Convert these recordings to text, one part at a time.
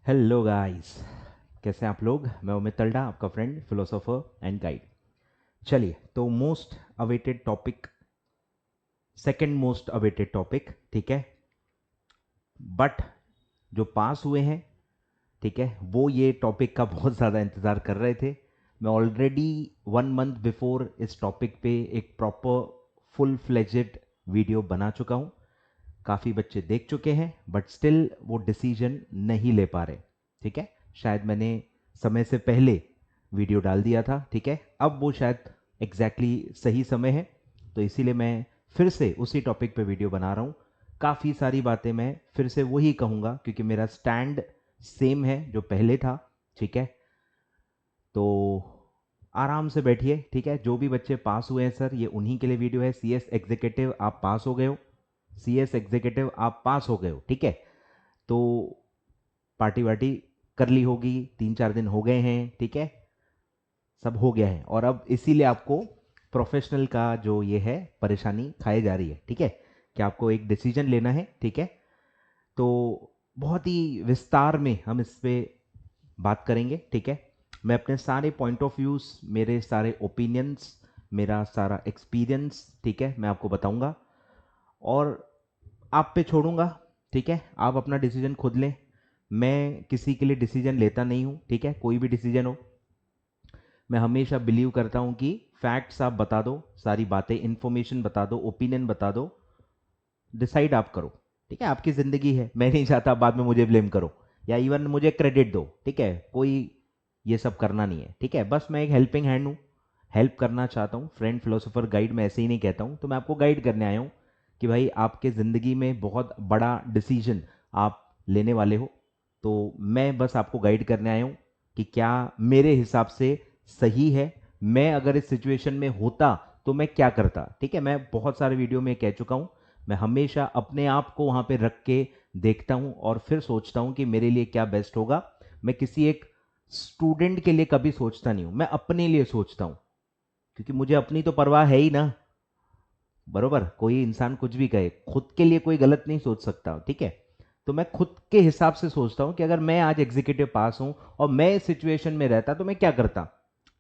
Hello guys, कैसे हैं आप लोग। मैं उमित तल्डा, आपका फ्रेंड, फिलोसोफर एंड गाइड। चलिए, तो most awaited topic, second most awaited topic, ठीक है, बट जो पास हुए हैं, ठीक है, वो ये टॉपिक का बहुत ज़्यादा इंतज़ार कर रहे थे। मैं ऑलरेडी 1 मंथ बिफोर इस टॉपिक पे एक प्रॉपर फुल फ्लेजेड वीडियो बना चुका हूँ। काफ़ी बच्चे देख चुके हैं, बट स्टिल वो डिसीजन नहीं ले पा रहे, ठीक है। शायद मैंने समय से पहले वीडियो डाल दिया था, ठीक है। अब वो शायद सही समय है, तो इसीलिए मैं फिर से उसी टॉपिक पे वीडियो बना रहा हूँ। काफ़ी सारी बातें मैं फिर से वही कहूँगा, क्योंकि मेरा स्टैंड सेम है जो पहले था, ठीक है। तो आराम से बैठिए, ठीक है। जो भी बच्चे पास हुए हैं सर, ये उन्हीं के लिए वीडियो है। सीएस एग्जीक्यूटिव आप पास हो गए हो, सीएस एग्जीक्यूटिव आप पास हो गए हो, ठीक है। तो पार्टी वार्टी कर ली होगी, 3-4 दिन हो गए हैं, ठीक है, सब हो गया है। और अब इसीलिए आपको प्रोफेशनल का जो ये है परेशानी खाई जा रही है, ठीक है, कि आपको एक डिसीजन लेना है, ठीक है। तो बहुत ही विस्तार में हम इस पे बात करेंगे, ठीक है। मैं अपने सारे पॉइंट ऑफ व्यूज, मेरे सारे ओपिनियंस, मेरा सारा एक्सपीरियंस, ठीक है, मैं आपको बताऊंगा और आप पे छोड़ूंगा, ठीक है। आप अपना डिसीजन खुद लें। मैं किसी के लिए डिसीजन लेता नहीं हूं, ठीक है, कोई भी डिसीजन हो। मैं हमेशा बिलीव करता हूं कि फैक्ट्स आप बता दो, सारी बातें, इंफॉर्मेशन बता दो, ओपिनियन बता दो, डिसाइड आप करो, ठीक है। आपकी जिंदगी है, मैं नहीं चाहता बाद में मुझे ब्लेम करो या इवन मुझे क्रेडिट दो, ठीक है। कोई ये सब करना नहीं है, ठीक है। बस मैं एक हेल्पिंग हैंड हूँ, हेल्प करना चाहता हूँ। फ्रेंड, फिलोसोफर, गाइड मैं ऐसे ही नहीं कहता हूँ। तो मैं आपको गाइड करने आया हूँ कि भाई आपके ज़िंदगी में बहुत बड़ा डिसीजन आप लेने वाले हो, तो मैं बस आपको गाइड करने आया हूँ कि क्या मेरे हिसाब से सही है। मैं अगर इस सिचुएशन में होता तो मैं क्या करता, ठीक है। मैं बहुत सारे वीडियो में कह चुका हूँ, मैं हमेशा अपने आप को वहां पे रख के देखता हूं और फिर सोचता हूं कि मेरे लिए क्या बेस्ट होगा। मैं किसी एक स्टूडेंट के लिए कभी सोचता नहीं हूं, मैं अपने लिए सोचता हूं, क्योंकि मुझे अपनी तो परवाह है ही ना। बरोबर, कोई इंसान कुछ भी कहे, खुद के लिए कोई गलत नहीं सोच सकता, ठीक है। तो मैं खुद के हिसाब से सोचता हूं कि अगर मैं आज एग्जीक्यूटिव पास हूं और मैं इस सिचुएशन में रहता तो मैं क्या करता,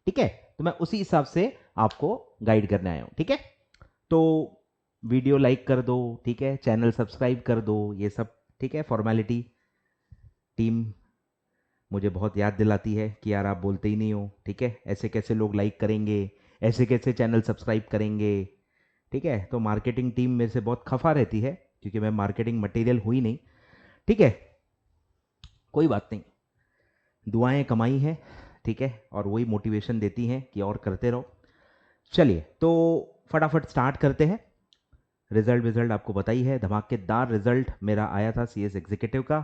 ठीक है। तो मैं उसी हिसाब से आपको गाइड करने आया हूं, ठीक है। तो वीडियो लाइक कर दो, ठीक है, चैनल सब्सक्राइब कर दो, ये सब, ठीक है, फॉर्मेलिटी। टीम मुझे बहुत याद दिलाती है कि यार आप बोलते ही नहीं हो, ठीक है, ऐसे कैसे लोग लाइक करेंगे, ऐसे कैसे चैनल सब्सक्राइब करेंगे, ठीक है। तो मार्केटिंग टीम मेरे से बहुत खफा रहती है, क्योंकि मैं मार्केटिंग मटेरियल हुई नहीं, ठीक है। कोई बात नहीं, दुआएं कमाई हैं, ठीक है, और वही मोटिवेशन देती हैं कि और करते रहो। चलिए, तो फटाफट स्टार्ट करते हैं। रिजल्ट आपको पता ही है, धमाकेदार रिजल्ट मेरा आया था सीएस एग्जीक्यूटिव का।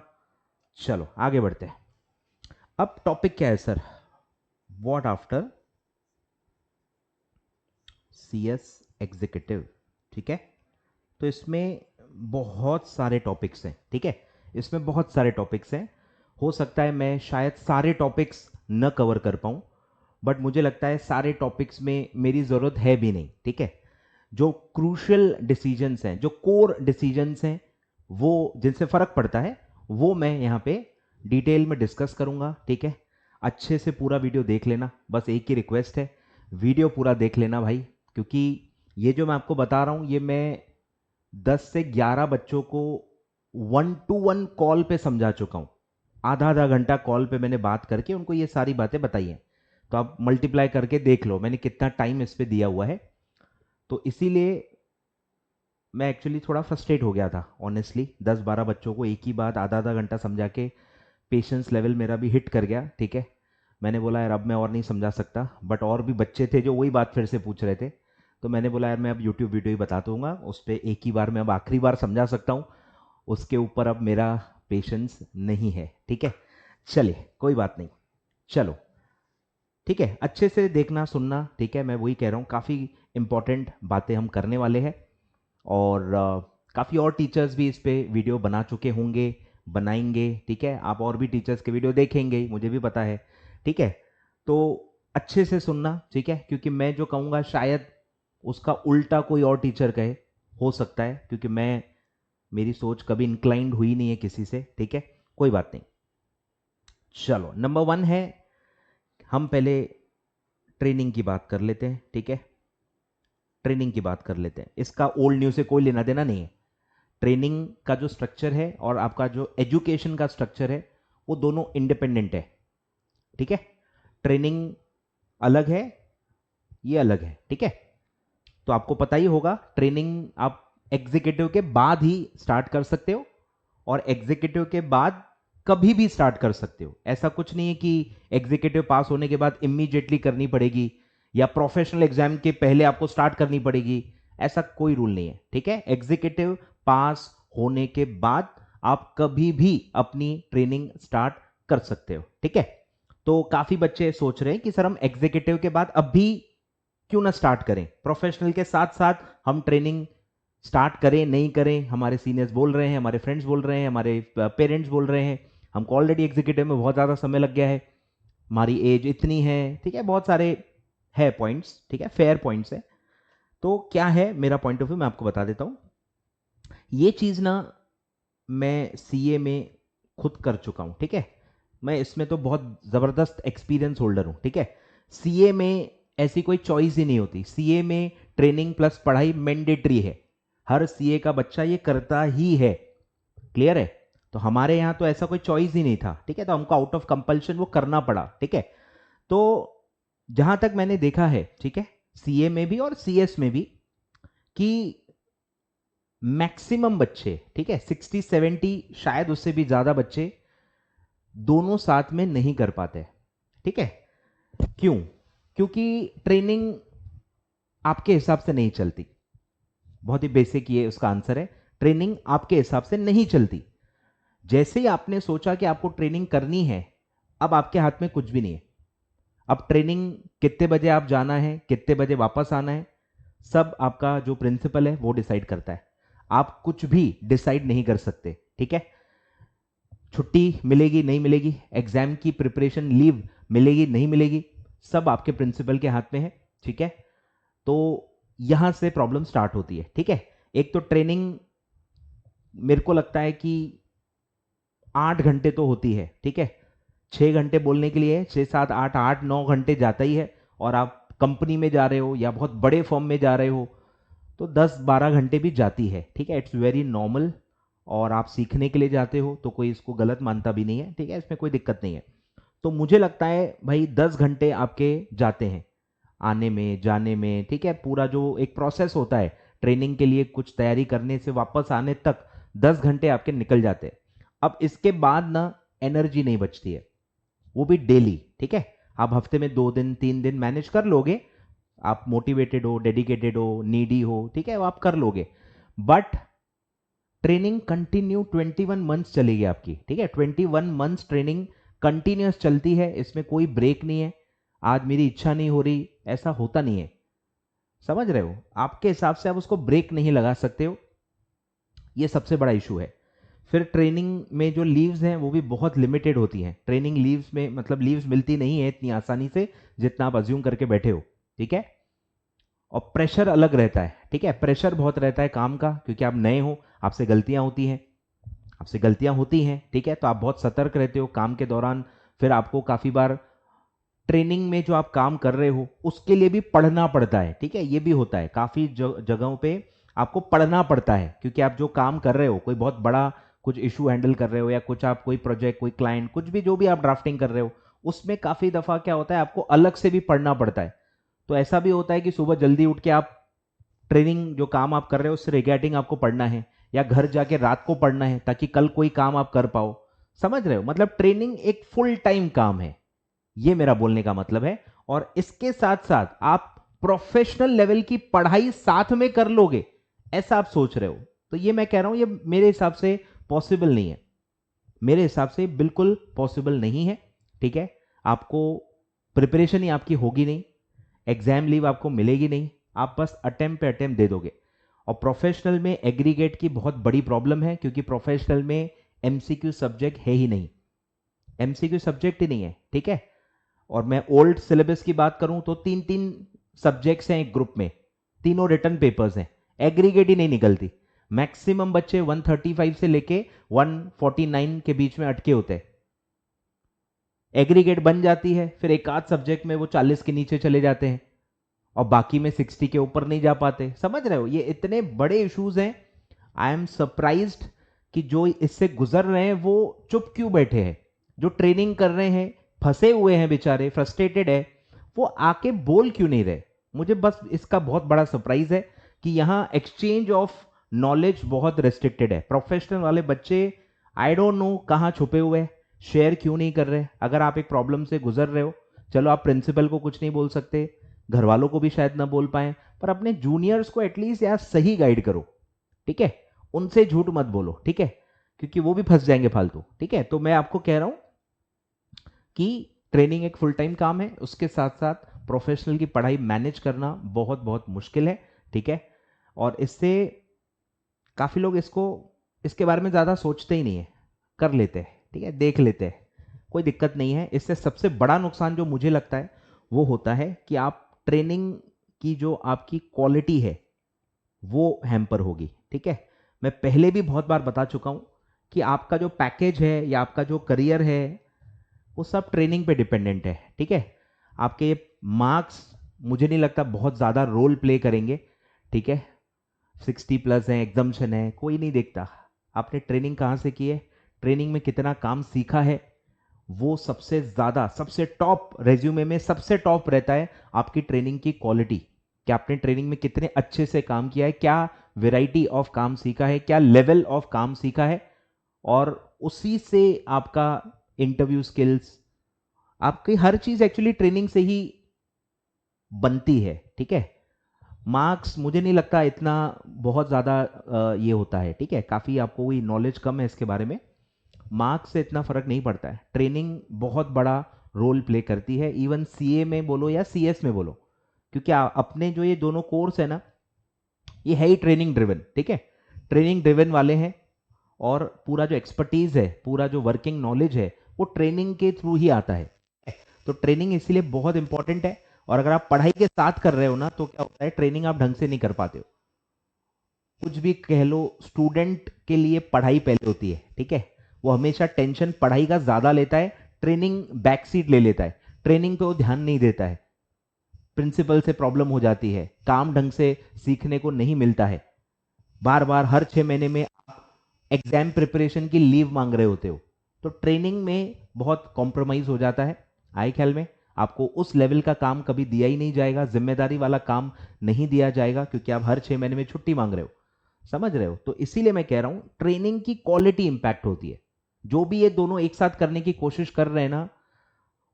चलो आगे बढ़ते हैं। अब टॉपिक क्या है sir, what after CS executive, ठीक है। तो इसमें बहुत सारे टॉपिक्स हैं, ठीक है, इसमें बहुत सारे टॉपिक्स हैं। हो सकता है मैं शायद सारे टॉपिक्स न कवर कर पाऊं, बट मुझे लगता है सारे टॉपिक्स में मेरी ज़रूरत है भी नहीं, ठीक है। जो क्रूशियल डिसीजंस हैं, जो कोर डिसीजंस हैं, वो जिनसे फर्क पड़ता है, वो मैं यहाँ पे डिटेल में डिस्कस करूंगा, ठीक है। अच्छे से पूरा वीडियो देख लेना, बस एक ही रिक्वेस्ट है, वीडियो पूरा देख लेना भाई, क्योंकि ये जो मैं आपको बता रहा हूँ, ये मैं 10 से 11 बच्चों को 1-to-1 कॉल पे समझा चुका हूँ। आधा आधा घंटा कॉल पे मैंने बात करके उनको ये सारी बातें बताई हैं। तो आप मल्टीप्लाई करके देख लो मैंने कितना टाइम इस पे दिया हुआ है। तो इसीलिए मैं एक्चुअली थोड़ा फ्रस्ट्रेट हो गया था ऑनेस्टली, 10-12 बच्चों को एक ही बात आधा आधा घंटा समझा के पेशेंस लेवल मेरा भी हिट कर गया, ठीक है। मैंने बोला यार अब मैं और नहीं समझा सकता, बट और भी बच्चे थे जो वही बात फिर से पूछ रहे थे। तो मैंने बोला यार मैं अब यूट्यूब वीडियो ही बता दूंगा, उस पर एक ही बार मैं अब आखिरी बार समझा सकता हूँ, उसके ऊपर अब मेरा पेशेंस नहीं है, ठीक है। चलिए कोई बात नहीं, चलो, ठीक है, अच्छे से देखना सुनना, ठीक है। मैं वही कह रहा हूँ, काफ़ी इंपॉर्टेंट बातें हम करने वाले हैं, और काफ़ी और टीचर्स भी इस पे वीडियो बना चुके होंगे, बनाएंगे, ठीक है। आप और भी टीचर्स के वीडियो देखेंगे ही, मुझे भी पता है, ठीक है। तो अच्छे से सुनना, ठीक है, क्योंकि मैं जो कहूँगा शायद उसका उल्टा कोई और टीचर कहे, हो सकता है, क्योंकि मैं, मेरी सोच कभी इंक्लाइंड हुई नहीं है किसी से, ठीक है। कोई बात नहीं, चलो नंबर 1 है, हम पहले ट्रेनिंग की बात कर लेते हैं, ठीक है। ट्रेनिंग की बात कर लेते हैं, इसका ओल्ड न्यू से कोई लेना देना नहीं है। ट्रेनिंग का जो स्ट्रक्चर है और आपका जो एजुकेशन का स्ट्रक्चर है वो दोनों इंडिपेंडेंट है, ठीक है। ट्रेनिंग अलग है, ये अलग है, ठीक है। तो आपको पता ही होगा ट्रेनिंग आप एग्जीक्यूटिव के बाद ही स्टार्ट कर सकते हो और एग्जीक्यूटिव के बाद कभी भी स्टार्ट कर सकते हो। ऐसा कुछ नहीं है कि एग्जीक्यूटिव पास होने के बाद इमीडिएटली करनी पड़ेगी या प्रोफेशनल एग्जाम के पहले आपको स्टार्ट करनी पड़ेगी, ऐसा कोई रूल नहीं है, ठीक है। एग्जीक्यूटिव पास होने के बाद आप कभी भी अपनी ट्रेनिंग स्टार्ट कर सकते हो, ठीक है। तो काफी बच्चे सोच रहे हैं कि सर हम एग्जीक्यूटिव के बाद अभी क्यों ना स्टार्ट करें, प्रोफेशनल के साथ साथ हम ट्रेनिंग स्टार्ट करें नहीं करें। हमारे सीनियर्स बोल रहे हैं, हमारे फ्रेंड्स बोल रहे हैं, हमारे पेरेंट्स बोल रहे हैं, हमको ऑलरेडी एग्जीक्यूटिव में बहुत ज़्यादा समय लग गया है, हमारी एज इतनी है, ठीक है। बहुत सारे है पॉइंट्स, ठीक है, फेयर पॉइंट्स है। तो क्या है मेरा पॉइंट ऑफ व्यू, मैं आपको बता देता हूँ। ये चीज़ ना मैं सीए में खुद कर चुका हूँ, ठीक है। मैं इसमें तो बहुत ज़बरदस्त एक्सपीरियंस होल्डर हूँ, ठीक है। सीए में ऐसी कोई चॉइस ही नहीं होती, सीए में ट्रेनिंग प्लस पढ़ाई मैंडेटरी है, हर सीए का बच्चा ये करता ही है, क्लियर है। तो हमारे यहाँ तो ऐसा कोई चॉइस ही नहीं था, ठीक है, तो हमको आउट ऑफ कंपल्शन वो करना पड़ा, ठीक है। तो जहां तक मैंने देखा है, ठीक है, सीए में भी और सीएस में भी, कि मैक्सिमम बच्चे, ठीक है, 60-70 शायद उससे भी ज्यादा बच्चे दोनों साथ में नहीं कर पाते, ठीक है। क्यों? क्योंकि ट्रेनिंग आपके हिसाब से नहीं चलती, बहुत ही बेसिक ये उसका आंसर है, ट्रेनिंग आपके हिसाब से नहीं चलती। जैसे ही आपने सोचा कि आपको ट्रेनिंग करनी है, अब आपके हाथ में कुछ भी नहीं है। अब ट्रेनिंग कितने बजे आप जाना है, कितने बजे वापस आना है, सब आपका जो प्रिंसिपल है वो डिसाइड करता है, आप कुछ भी डिसाइड नहीं कर सकते, ठीक है। छुट्टी मिलेगी नहीं मिलेगी, एग्जाम की प्रिपरेशन लीव मिलेगी नहीं मिलेगी, सब आपके प्रिंसिपल के हाथ में है, ठीक है। तो यहां से प्रॉब्लम स्टार्ट होती है, ठीक है। एक तो ट्रेनिंग मेरे को लगता है कि 8 घंटे तो होती है, ठीक है। 6 घंटे बोलने के लिए 6, 7, 8, 8, 9 घंटे जाता ही है, और आप कंपनी में जा रहे हो या बहुत बड़े फॉर्म में जा रहे हो तो 10-12 घंटे भी जाती है, ठीक है, इट्स वेरी नॉर्मल। और आप सीखने के लिए जाते हो तो कोई इसको गलत मानता भी नहीं है, ठीक है, इसमें कोई दिक्कत नहीं है। तो मुझे लगता है भाई 10 घंटे आपके जाते हैं आने में जाने में, ठीक है, पूरा जो एक प्रोसेस होता है ट्रेनिंग के लिए कुछ तैयारी करने से वापस आने तक 10 घंटे आपके निकल जाते हैं। अब इसके बाद ना एनर्जी नहीं बचती है, वो भी डेली, ठीक है। आप हफ्ते में 2 दिन 3 दिन मैनेज कर लोगे, आप मोटिवेटेड हो, डेडिकेटेड हो, नीडी हो, ठीक है, वो आप कर लोगे। बट ट्रेनिंग कंटिन्यू 21 मंथ्स चलेगी आपकी, ठीक है, 21 मंथ्स ट्रेनिंग कंटिन्यूस चलती है, इसमें कोई ब्रेक नहीं है। आज मेरी इच्छा नहीं हो रही, ऐसा होता नहीं है, समझ रहे हो, आपके हिसाब से आप उसको ब्रेक नहीं लगा सकते हो, ये सबसे बड़ा इशू है। फिर ट्रेनिंग में जो लीव्स हैं वो भी बहुत लिमिटेड होती हैं, ट्रेनिंग लीव्स में मतलब लीव्स मिलती नहीं है इतनी आसानी से जितना आप अज्यूम करके बैठे हो, ठीक है। और प्रेशर अलग रहता है, ठीक है, प्रेशर बहुत रहता है काम का, क्योंकि आप नए हो, आपसे गलतियां होती हैं, आपसे गलतियां होती हैं, ठीक है, तो आप बहुत सतर्क रहते हो काम के दौरान। फिर आपको काफी बार ट्रेनिंग में जो आप काम कर रहे हो उसके लिए भी पढ़ना पड़ता है, ठीक है, ये भी होता है, काफी जगहों पे आपको पढ़ना पड़ता है, क्योंकि आप जो काम कर रहे हो, कोई बहुत बड़ा कुछ इशू हैंडल कर रहे हो या कुछ आप कोई प्रोजेक्ट, कोई क्लाइंट, कुछ भी जो भी आप ड्राफ्टिंग कर रहे हो, उसमें काफी दफा क्या होता है आपको अलग से भी पढ़ना पड़ता है। तो ऐसा भी होता है कि सुबह जल्दी उठ के आप ट्रेनिंग जो काम आप कर रहे हो उससे रिगार्डिंग आपको पढ़ना है, या घर जाके रात को पढ़ना है ताकि कल कोई काम आप कर पाओ, समझ रहे हो, मतलब ट्रेनिंग एक फुल टाइम काम है, ये मेरा बोलने का मतलब है। और इसके साथ साथ आप प्रोफेशनल लेवल की पढ़ाई साथ में कर लोगे, ऐसा आप सोच रहे हो, तो ये मैं कह रहा हूं ये मेरे हिसाब से पॉसिबल नहीं है, मेरे हिसाब से बिल्कुल पॉसिबल नहीं है, ठीक है। आपको प्रिपरेशन ही आपकी होगी नहीं, एग्जाम लीव आपको मिलेगी नहीं, आप बस अटेम्प्ट पे अटेम्प्ट दे दोगे। और प्रोफेशनल में एग्रीगेट की बहुत बड़ी प्रॉब्लम है, क्योंकि प्रोफेशनल में एमसीक्यू सब्जेक्ट है ही नहीं, एमसीक्यू सब्जेक्ट ही नहीं है, ठीक है। और मैं ओल्ड सिलेबस की बात करूं तो 3-3 सब्जेक्ट्स हैं एक ग्रुप में, तीनों रिटर्न पेपर्स हैं, एग्रीगेट ही नहीं निकलती। मैक्सिमम बच्चे 135 से लेके 149 के बीच में अटके होते हैं, एग्रीगेट बन जाती है, फिर एक आध सब्जेक्ट में वो 40 के नीचे चले जाते हैं और बाकी में 60 के ऊपर नहीं जा पाते। समझ रहे हो, ये इतने बड़े इश्यूज हैं। आई एम सरप्राइज्ड कि जो इससे गुजर रहे हैं वो चुप क्यों बैठे हैं, जो ट्रेनिंग कर रहे हैं फंसे हुए हैं बेचारे, फ्रस्ट्रेटेड है, वो आके बोल क्यों नहीं रहे। मुझे बस इसका बहुत बड़ा सरप्राइज है कि यहाँ एक्सचेंज ऑफ नॉलेज बहुत रेस्ट्रिक्टेड है। प्रोफेशनल वाले बच्चे आई डोंट नो कहाँ छुपे हुए हैं, शेयर क्यों नहीं कर रहे। अगर आप एक प्रॉब्लम से गुजर रहे हो, चलो आप प्रिंसिपल को कुछ नहीं बोल सकते, घर वालों को भी शायद ना बोल पाए, पर अपने जूनियर्स को एटलीस्ट यार सही गाइड करो, ठीक है। उनसे झूठ मत बोलो, ठीक है, क्योंकि वो भी फंस जाएंगे फालतू, ठीक है। तो मैं आपको कह रहा हूं कि ट्रेनिंग एक फुल टाइम काम है, उसके साथ साथ प्रोफेशनल की पढ़ाई मैनेज करना बहुत बहुत मुश्किल है, ठीक है। और इससे काफी लोग इसके बारे में ज्यादा सोचते ही नहीं है, कर लेते हैं, ठीक है, देख लेते हैं, कोई दिक्कत नहीं है। इससे सबसे बड़ा नुकसान जो मुझे लगता है वो होता है कि आप ट्रेनिंग की जो आपकी क्वालिटी है वो हैम्पर होगी, ठीक है। मैं पहले भी बहुत बार बता चुका हूं कि आपका जो पैकेज है या आपका जो करियर है वो सब ट्रेनिंग पे डिपेंडेंट है, ठीक है। आपके मार्क्स मुझे नहीं लगता बहुत ज़्यादा रोल प्ले करेंगे, ठीक है। 60+ है, एग्जाम्शन है, कोई नहीं देखता आपने ट्रेनिंग कहाँ से की है, ट्रेनिंग में कितना काम सीखा है, वो सबसे ज़्यादा, सबसे टॉप रेज्यूमे में सबसे टॉप रहता है आपकी ट्रेनिंग की क्वालिटी। क्या आपने ट्रेनिंग में कितने अच्छे से काम किया है, क्या वेराइटी ऑफ काम सीखा है, क्या लेवल ऑफ काम सीखा है, और उसी से आपका इंटरव्यू स्किल्स, आपकी हर चीज एक्चुअली ट्रेनिंग से ही बनती है, ठीक है। मार्क्स मुझे नहीं लगता इतना बहुत ज्यादा ये होता है, ठीक है। काफी आपको वही नॉलेज कम है इसके बारे में, मार्क्स से इतना फर्क नहीं पड़ता है, ट्रेनिंग बहुत बड़ा रोल प्ले करती है। इवन सीए में बोलो या सीएस में बोलो, क्योंकि अपने जो ये दोनों कोर्स है ना, ये है ही ट्रेनिंग ड्रिवन, ठीक है। ट्रेनिंग ड्रिवन वाले हैं, और पूरा जो एक्सपर्टीज है, पूरा जो वर्किंग नॉलेज है, वो ट्रेनिंग के थ्रू ही आता है। तो ट्रेनिंग इसीलिए बहुत इंपॉर्टेंट है। और अगर आप पढ़ाई के साथ कर रहे हो ना, तो क्या होता है, ट्रेनिंग आप ढंग से नहीं कर पाते हो। कुछ भी कह लो, स्टूडेंट के लिए पढ़ाई पहले होती है, ठीक है। वो हमेशा टेंशन पढ़ाई का ज्यादा लेता है, ट्रेनिंग बैक सीट ले लेता है, ट्रेनिंग पे वो ध्यान नहीं देता है, प्रिंसिपल से प्रॉब्लम हो जाती है, काम ढंग से सीखने को नहीं मिलता है, बार बार हर 6 महीने में एग्जाम प्रिपरेशन की लीव मांग रहे होते हो। तो ट्रेनिंग में बहुत कॉम्प्रोमाइज हो जाता है। आए ख्याल में आपको उस लेवल का काम कभी दिया ही नहीं जाएगा, जिम्मेदारी वाला काम नहीं दिया जाएगा, क्योंकि आप हर 6 महीने में छुट्टी मांग रहे हो। समझ रहे हो, तो इसीलिए मैं कह रहा हूं ट्रेनिंग की क्वालिटी इंपैक्ट होती है। जो भी ये दोनों एक साथ करने की कोशिश कर रहे हैं ना,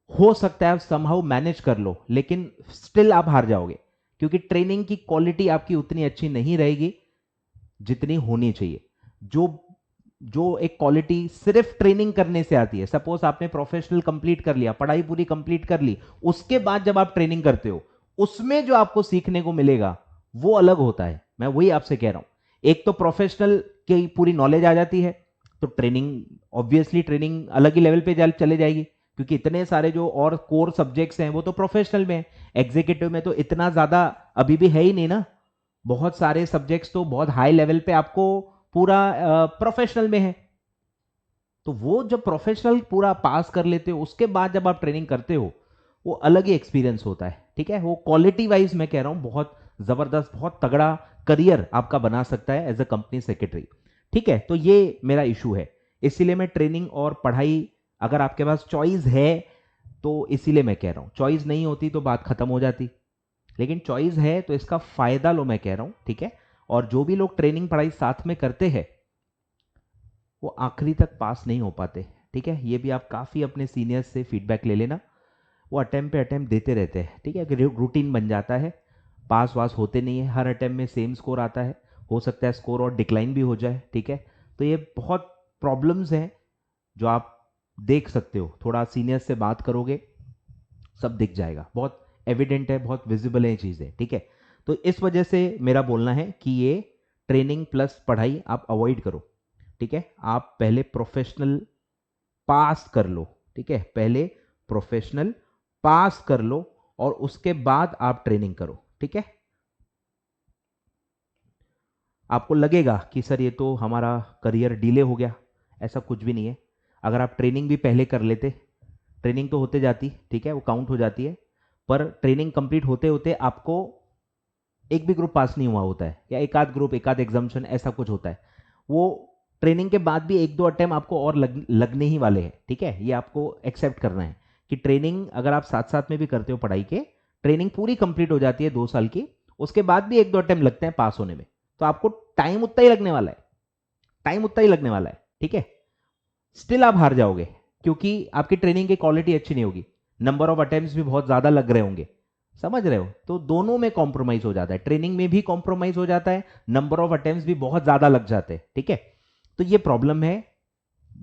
हो सकता है आप समहाउ मैनेज कर लो, लेकिन स्टिल आप हार जाओगे, क्योंकि ट्रेनिंग की क्वालिटी आपकी उतनी अच्छी नहीं रहेगी जितनी होनी चाहिए। जो जो एक क्वालिटी सिर्फ ट्रेनिंग करने से आती है, सपोज आपने प्रोफेशनल कंप्लीट कर लिया, पढ़ाई पूरी कंप्लीट कर ली, उसके बाद जब आप ट्रेनिंग करते हो, उसमें जो आपको सीखने को मिलेगा वो अलग होता है। मैं वही आपसे कह रहा हूं, एक तो प्रोफेशनल की पूरी नॉलेज आ जाती है, तो ट्रेनिंग, ऑब्वियसली ट्रेनिंग अलग ही लेवल पे चले जाएगी, क्योंकि इतने सारे जो और कोर सब्जेक्ट्स हैं वो तो प्रोफेशनल में है। एग्जीक्यूटिव में तो इतना ज्यादा अभी भी है ही नहीं ना, बहुत सारे सब्जेक्ट्स तो बहुत हाई लेवल पे आपको पूरा प्रोफेशनल में है। तो वो जब प्रोफेशनल पूरा पास कर लेते हो, उसके बाद जब आप ट्रेनिंग करते हो, वो अलग ही एक्सपीरियंस होता है, ठीक है। वो क्वालिटी वाइज मैं कह रहा हूं बहुत जबरदस्त, बहुत तगड़ा करियर आपका बना सकता है एज अ कंपनी सेक्रेटरी, ठीक है। तो ये मेरा इशू है, इसीलिए मैं ट्रेनिंग और पढ़ाई, अगर आपके पास चॉइस है तो इसीलिए मैं कह रहा हूं, चॉइस नहीं होती तो बात खत्म हो जाती, लेकिन चॉइस है तो इसका फायदा लो, मैं कह रहा हूं, ठीक है। और जो भी लोग ट्रेनिंग पढ़ाई साथ में करते हैं वो आखिरी तक पास नहीं हो पाते, ठीक है। ये भी आप काफ़ी अपने सीनियर्स से फीडबैक ले लेना, वो अटेम्प्ट पे अटेम्प्ट देते रहते हैं, ठीक है, कि रूटीन बन जाता है, पास वास होते नहीं है, हर अटेम्प्ट में सेम स्कोर आता है, हो सकता है स्कोर और डिक्लाइन भी हो जाए, ठीक है। तो ये बहुत प्रॉब्लम्स हैं जो आप देख सकते हो, थोड़ा सीनियर से बात करोगे सब दिख जाएगा, बहुत एविडेंट है, बहुत विजिबल है ये चीज़ें, ठीक है। तो इस वजह से मेरा बोलना है कि ये ट्रेनिंग प्लस पढ़ाई आप अवॉइड करो, ठीक है। आप पहले प्रोफेशनल पास कर लो, ठीक है, पहले प्रोफेशनल पास कर लो और उसके बाद आप ट्रेनिंग करो, ठीक है। आपको लगेगा कि सर ये तो हमारा करियर डिले हो गया, ऐसा कुछ भी नहीं है। अगर आप ट्रेनिंग भी पहले कर लेते ट्रेनिंग तो होते जाती, ठीक है, वो काउंट हो जाती है, पर ट्रेनिंग कंप्लीट होते होते आपको एक भी ग्रुप पास नहीं हुआ होता है, या एक आध ग्रुप, एक आध एग्जाम्शन, ऐसा कुछ होता है। वो ट्रेनिंग के बाद भी एक दो अटेम्प्ट आपको और लगने ही वाले हैं, ठीक है, ये आपको एक्सेप्ट करना है कि ट्रेनिंग अगर आप साथ साथ में भी करते हो पढ़ाई के, ट्रेनिंग पूरी कंप्लीट हो जाती है 2 साल की, उसके बाद भी एक दो अटेम्प्ट लगते हैं पास होने में, तो आपको टाइम उतना ही लगने वाला है, टाइम उतना ही लगने वाला है, ठीक है। स्टिल आप हार जाओगे क्योंकि आपकी ट्रेनिंग की क्वालिटी अच्छी नहीं होगी, नंबर ऑफ अटेम्प्ट्स भी बहुत ज्यादा लग रहे होंगे, समझ रहे हो, तो दोनों में कॉम्प्रोमाइज हो जाता है, ट्रेनिंग में भी कॉम्प्रोमाइज हो जाता है, नंबर ऑफ अटेम्प्ट्स भी बहुत ज्यादा लग जाते हैं, ठीक है। तो ये प्रॉब्लम है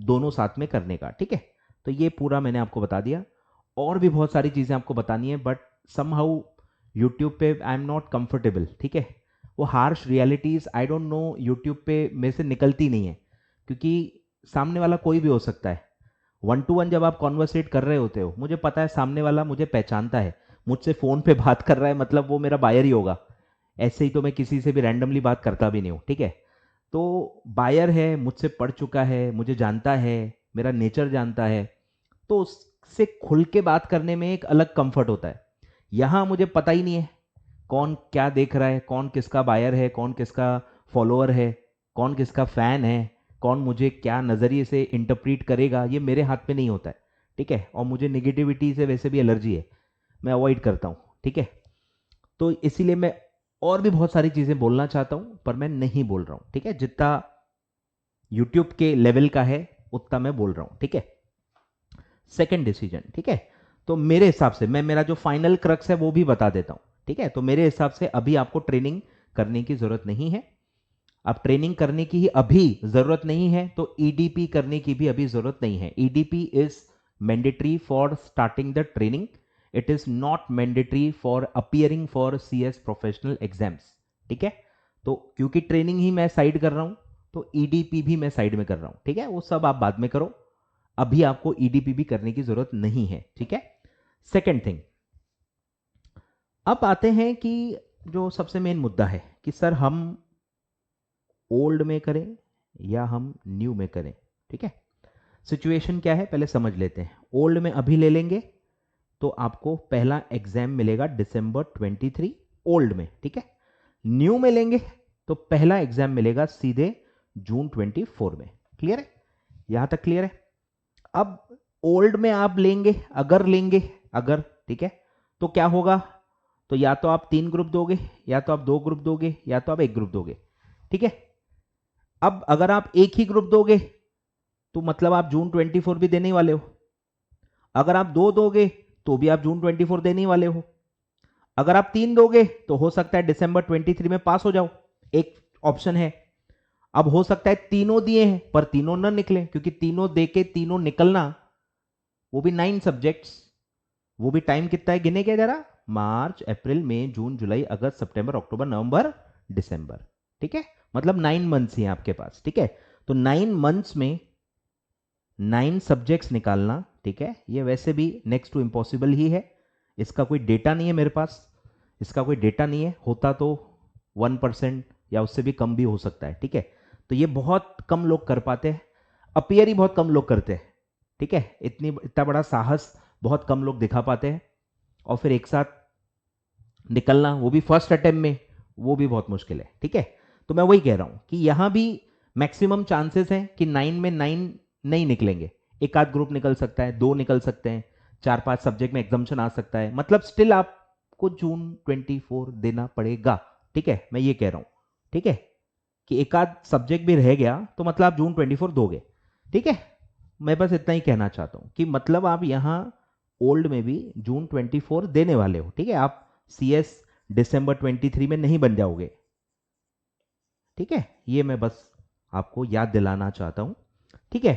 दोनों साथ में करने का, ठीक है। तो ये पूरा मैंने आपको बता दिया, और भी बहुत सारी चीजें आपको बतानी है, बट समहाउ यूट्यूब पे आई एम नॉट कंफर्टेबल, ठीक है। वो harsh realities I don't know YouTube पे मेरे से निकलती नहीं है, क्योंकि सामने वाला कोई भी हो सकता है। 1 to 1 जब आप कॉन्वर्सेट कर रहे होते हो, मुझे पता है सामने वाला मुझे पहचानता है, मुझसे फोन पे बात कर रहा है, मतलब वो मेरा बायर ही होगा, ऐसे ही तो मैं किसी से भी रैंडमली बात करता भी नहीं हूँ, ठीक है। तो बायर है, मुझसे पढ़ चुका है, मुझे जानता है, मेरा नेचर जानता है, तो उससे खुल के बात करने में एक अलग कंफर्ट होता है। यहाँ मुझे पता ही नहीं है कौन क्या देख रहा है, कौन किसका बायर है, कौन किसका फॉलोअर है, कौन किसका फैन है, कौन मुझे क्या नज़रिए से इंटरप्रीट करेगा, ये मेरे हाथ पे नहीं होता है, ठीक है। और मुझे निगेटिविटी से वैसे भी एलर्जी है, मैं अवॉइड करता हूँ, ठीक है। तो इसीलिए मैं और भी बहुत सारी चीज़ें बोलना चाहता हूँ, पर मैं नहीं बोल रहा हूँ, ठीक है। जितना यूट्यूब के लेवल का है उतना मैं बोल रहा हूँ, ठीक है। सेकंड डिसीजन, ठीक है। तो मेरे हिसाब से मैं मेरा जो फाइनल क्रक्स है वो भी बता देता हूं, ठीक है। तो मेरे हिसाब से अभी आपको ट्रेनिंग करने की जरूरत नहीं है, अब ट्रेनिंग करने की ही अभी जरूरत नहीं है, तो ईडीपी करने की भी अभी जरूरत नहीं है। EDP is mandatory for starting the training, it is not mandatory for appearing for CS professional exams, ठीक है। तो क्योंकि ट्रेनिंग ही मैं साइड कर रहा हूं, तो ईडीपी भी मैं साइड में कर रहा हूं, ठीक है। वो सब आप बाद में करो, अभी आपको ईडीपी भी करने की जरूरत नहीं है, ठीक है। सेकेंड थिंग, अब आते हैं कि जो सबसे मेन मुद्दा है कि सर हम ओल्ड में करें या हम न्यू में करें, ठीक है। सिचुएशन क्या है पहले समझ लेते हैं। ओल्ड में अभी ले लेंगे तो आपको पहला एग्जाम मिलेगा दिसंबर 23 ओल्ड में, ठीक है। न्यू में लेंगे तो पहला एग्जाम मिलेगा सीधे जून 24 में। क्लियर है, यहां तक क्लियर है। अब ओल्ड में आप लेंगे, अगर, ठीक है, तो क्या होगा, तो या तो आप 3 ग्रुप दोगे, या तो आप 2 ग्रुप दोगे, या तो आप 1 ग्रुप दोगे, ठीक है। अब अगर आप एक ही ग्रुप दोगे तो मतलब आप जून 24 भी देने वाले हो, अगर आप 2 दोगे तो भी आप जून 24 देने वाले हो, अगर आप 3 दोगे तो हो सकता है दिसंबर 23 में पास हो जाओ, एक ऑप्शन है। अब हो सकता है तीनों दिए हैं पर तीनों ना निकले, क्योंकि तीनों दे के तीनों निकलना, वो भी 9 सब्जेक्ट्स, वो भी टाइम कितना है गिने क्या जरा, मार्च अप्रैल मई जून जुलाई अगस्त सितंबर अक्टूबर नवंबर दिसंबर, ठीक है। मतलब 9 मंथ्स ही हैं आपके पास, ठीक है। तो 9 मंथ्स में 9 सब्जेक्ट्स निकालना, ठीक है, ये वैसे भी नेक्स्ट टू इम्पॉसिबल ही है। इसका कोई डेटा नहीं है मेरे पास, इसका कोई डेटा नहीं है, होता तो 1% या उससे भी कम भी हो सकता है, ठीक है। तो ये बहुत कम लोग कर पाते हैं, अपियर ही बहुत कम लोग करते हैं, ठीक है। इतना बड़ा साहस बहुत कम लोग दिखा पाते हैं, और फिर एक साथ निकलना वो भी फर्स्ट अटेम्प्ट में, वो भी बहुत मुश्किल है, ठीक है। तो मैं वही कह रहा हूं कि यहां भी मैक्सिमम चांसेस हैं कि 9 में 9 नहीं निकलेंगे, एक आध ग्रुप निकल सकता है, 2 निकल सकते हैं, 4-5 सब्जेक्ट में एग्जाम्शन आ सकता है, मतलब स्टिल आपको जून 24 देना पड़ेगा, ठीक है। मैं ये कह रहा हूं, ठीक है, कि एक आध सब्जेक्ट भी रह गया तो मतलब आप जून 24 दोगे, ठीक है। मैं बस इतना ही कहना चाहता हूं कि मतलब आप यहां ओल्ड में भी जून 24 देने वाले हो, ठीक है। आप सीएस दिसंबर 23 में नहीं बन जाओगे, ठीक है। ये मैं बस आपको याद दिलाना चाहता हूं, ठीक है।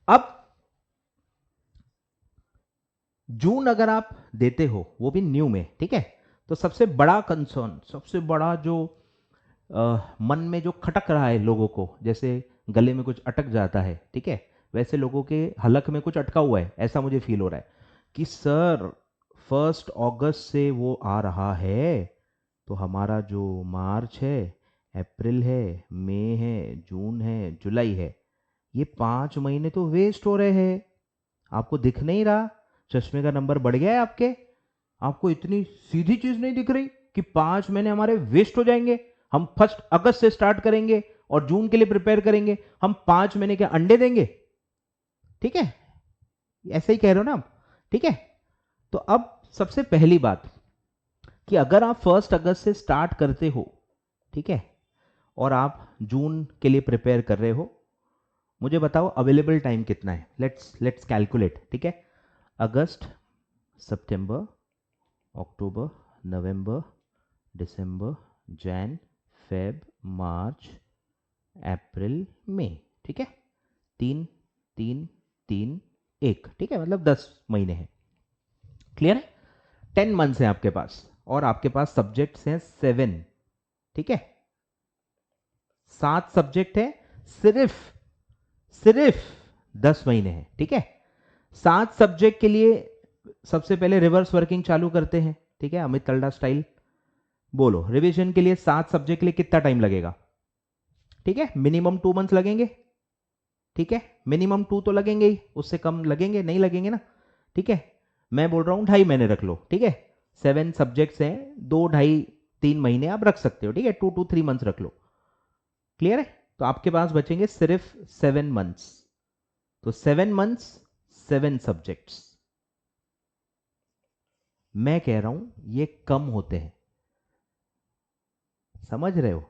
अब जून अगर आप देते हो वो भी न्यू में, ठीक है, तो सबसे बड़ा कंसर्न, सबसे बड़ा जो मन में जो खटक रहा है लोगों को, जैसे गले में कुछ अटक जाता है, ठीक है, वैसे लोगों के हलक में कुछ अटका हुआ है, ऐसा मुझे फील हो रहा है कि सर 1 अगस्त से वो आ रहा है, तो हमारा जो मार्च है, अप्रैल है, मई है, जून है, जुलाई है, ये 5 महीने तो वेस्ट हो रहे हैं, आपको दिख नहीं रहा। चश्मे का नंबर बढ़ गया है आपके? आपको इतनी सीधी चीज नहीं दिख रही कि 5 महीने हमारे वेस्ट हो जाएंगे? हम 1 अगस्त से स्टार्ट करेंगे और जून के लिए प्रिपेयर करेंगे, हम 5 महीने के अंडे देंगे? ठीक है, ऐसे ही कह रहे हो ना आप? ठीक है, तो अब सबसे पहली बात कि अगर आप 1 अगस्त से स्टार्ट करते हो, ठीक है, और आप जून के लिए प्रिपेयर कर रहे हो, मुझे बताओ अवेलेबल टाइम कितना है? Let's calculate. ठीक है, अगस्त, सितंबर, अक्टूबर, नवंबर, दिसंबर, जैन, फेब, मार्च, अप्रैल, मई। ठीक है, 3 3 3 1, ठीक है, मतलब 10 महीने हैं। क्लियर है? 10 मंथ्स हैं आपके पास, और आपके पास सब्जेक्ट्स हैं 7। ठीक है, 7 सब्जेक्ट है, सिर्फ सिर्फ 10 महीने हैं। ठीक है, 7 सब्जेक्ट के लिए सबसे पहले रिवर्स वर्किंग चालू करते हैं। ठीक है, अमित तलडा स्टाइल। बोलो, रिवीजन के लिए 7 सब्जेक्ट के लिए कितना टाइम लगेगा? ठीक है, मिनिमम 2 मंथ्स लगेंगे। ठीक है, मिनिमम 2 तो लगेंगे ही, उससे कम लगेंगे नहीं? लगेंगे ना? ठीक है, मैं बोल रहा हूं 2.5 महीने रख लो। ठीक है, 7 सब्जेक्ट्स हैं, 2, 2.5, 3 महीने आप रख सकते हो। ठीक है, 2 to 3 मंथ्स रख लो। क्लियर है? तो आपके पास बचेंगे सिर्फ 7 मंथ्स। तो 7 मंथ्स, 7 सब्जेक्ट्स। मैं कह रहा हूं ये कम होते हैं, समझ रहे हो?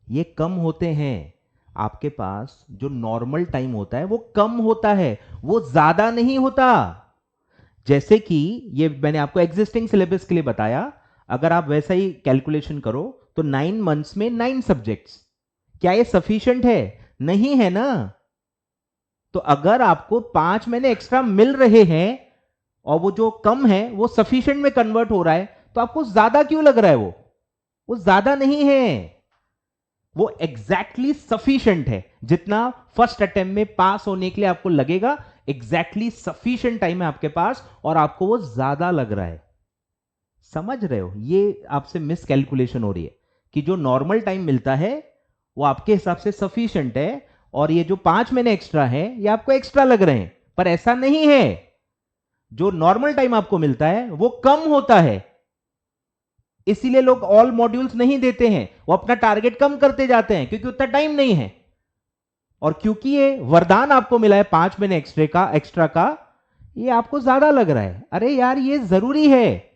ये कम होते हैं। आपके पास जो नॉर्मल टाइम होता है वो कम होता है, वो ज्यादा नहीं होता। जैसे कि ये मैंने आपको एग्जिस्टिंग सिलेबस के लिए बताया, अगर आप वैसा ही कैलकुलेशन करो तो 9 मंथ्स में 9 सब्जेक्ट्स। क्या ये सफिशिएंट है? नहीं है ना? तो अगर आपको 5 महीने एक्स्ट्रा मिल रहे हैं और वो जो कम है वो सफिशिएंट में कन्वर्ट हो रहा है, तो आपको ज्यादा क्यों लग रहा है? वो ज्यादा नहीं है, वो एग्जैक्टली सफिशिएंट है। जितना फर्स्ट अटेम्प्ट में पास होने के लिए आपको लगेगा, एग्जैक्टली सफिशिएंट टाइम है आपके पास, और आपको वो ज्यादा लग रहा है। समझ रहे हो? ये आपसे मिस कैलकुलेशन हो रही है कि जो नॉर्मल टाइम मिलता है वो आपके हिसाब से सफिशिएंट है, और ये जो 5 महीने एक्स्ट्रा है ये आपको एक्स्ट्रा लग रहे हैं, पर ऐसा नहीं है। जो नॉर्मल टाइम आपको मिलता है वो कम होता है, इसीलिए लोग ऑल मॉड्यूल्स नहीं देते हैं, वो अपना टारगेट कम करते जाते हैं क्योंकि उतना टाइम नहीं है। और क्योंकि ये वरदान आपको मिला है 5 महीने एक्स्ट्रा का, ये आपको ज्यादा लग रहा है। अरे यार, ये जरूरी है,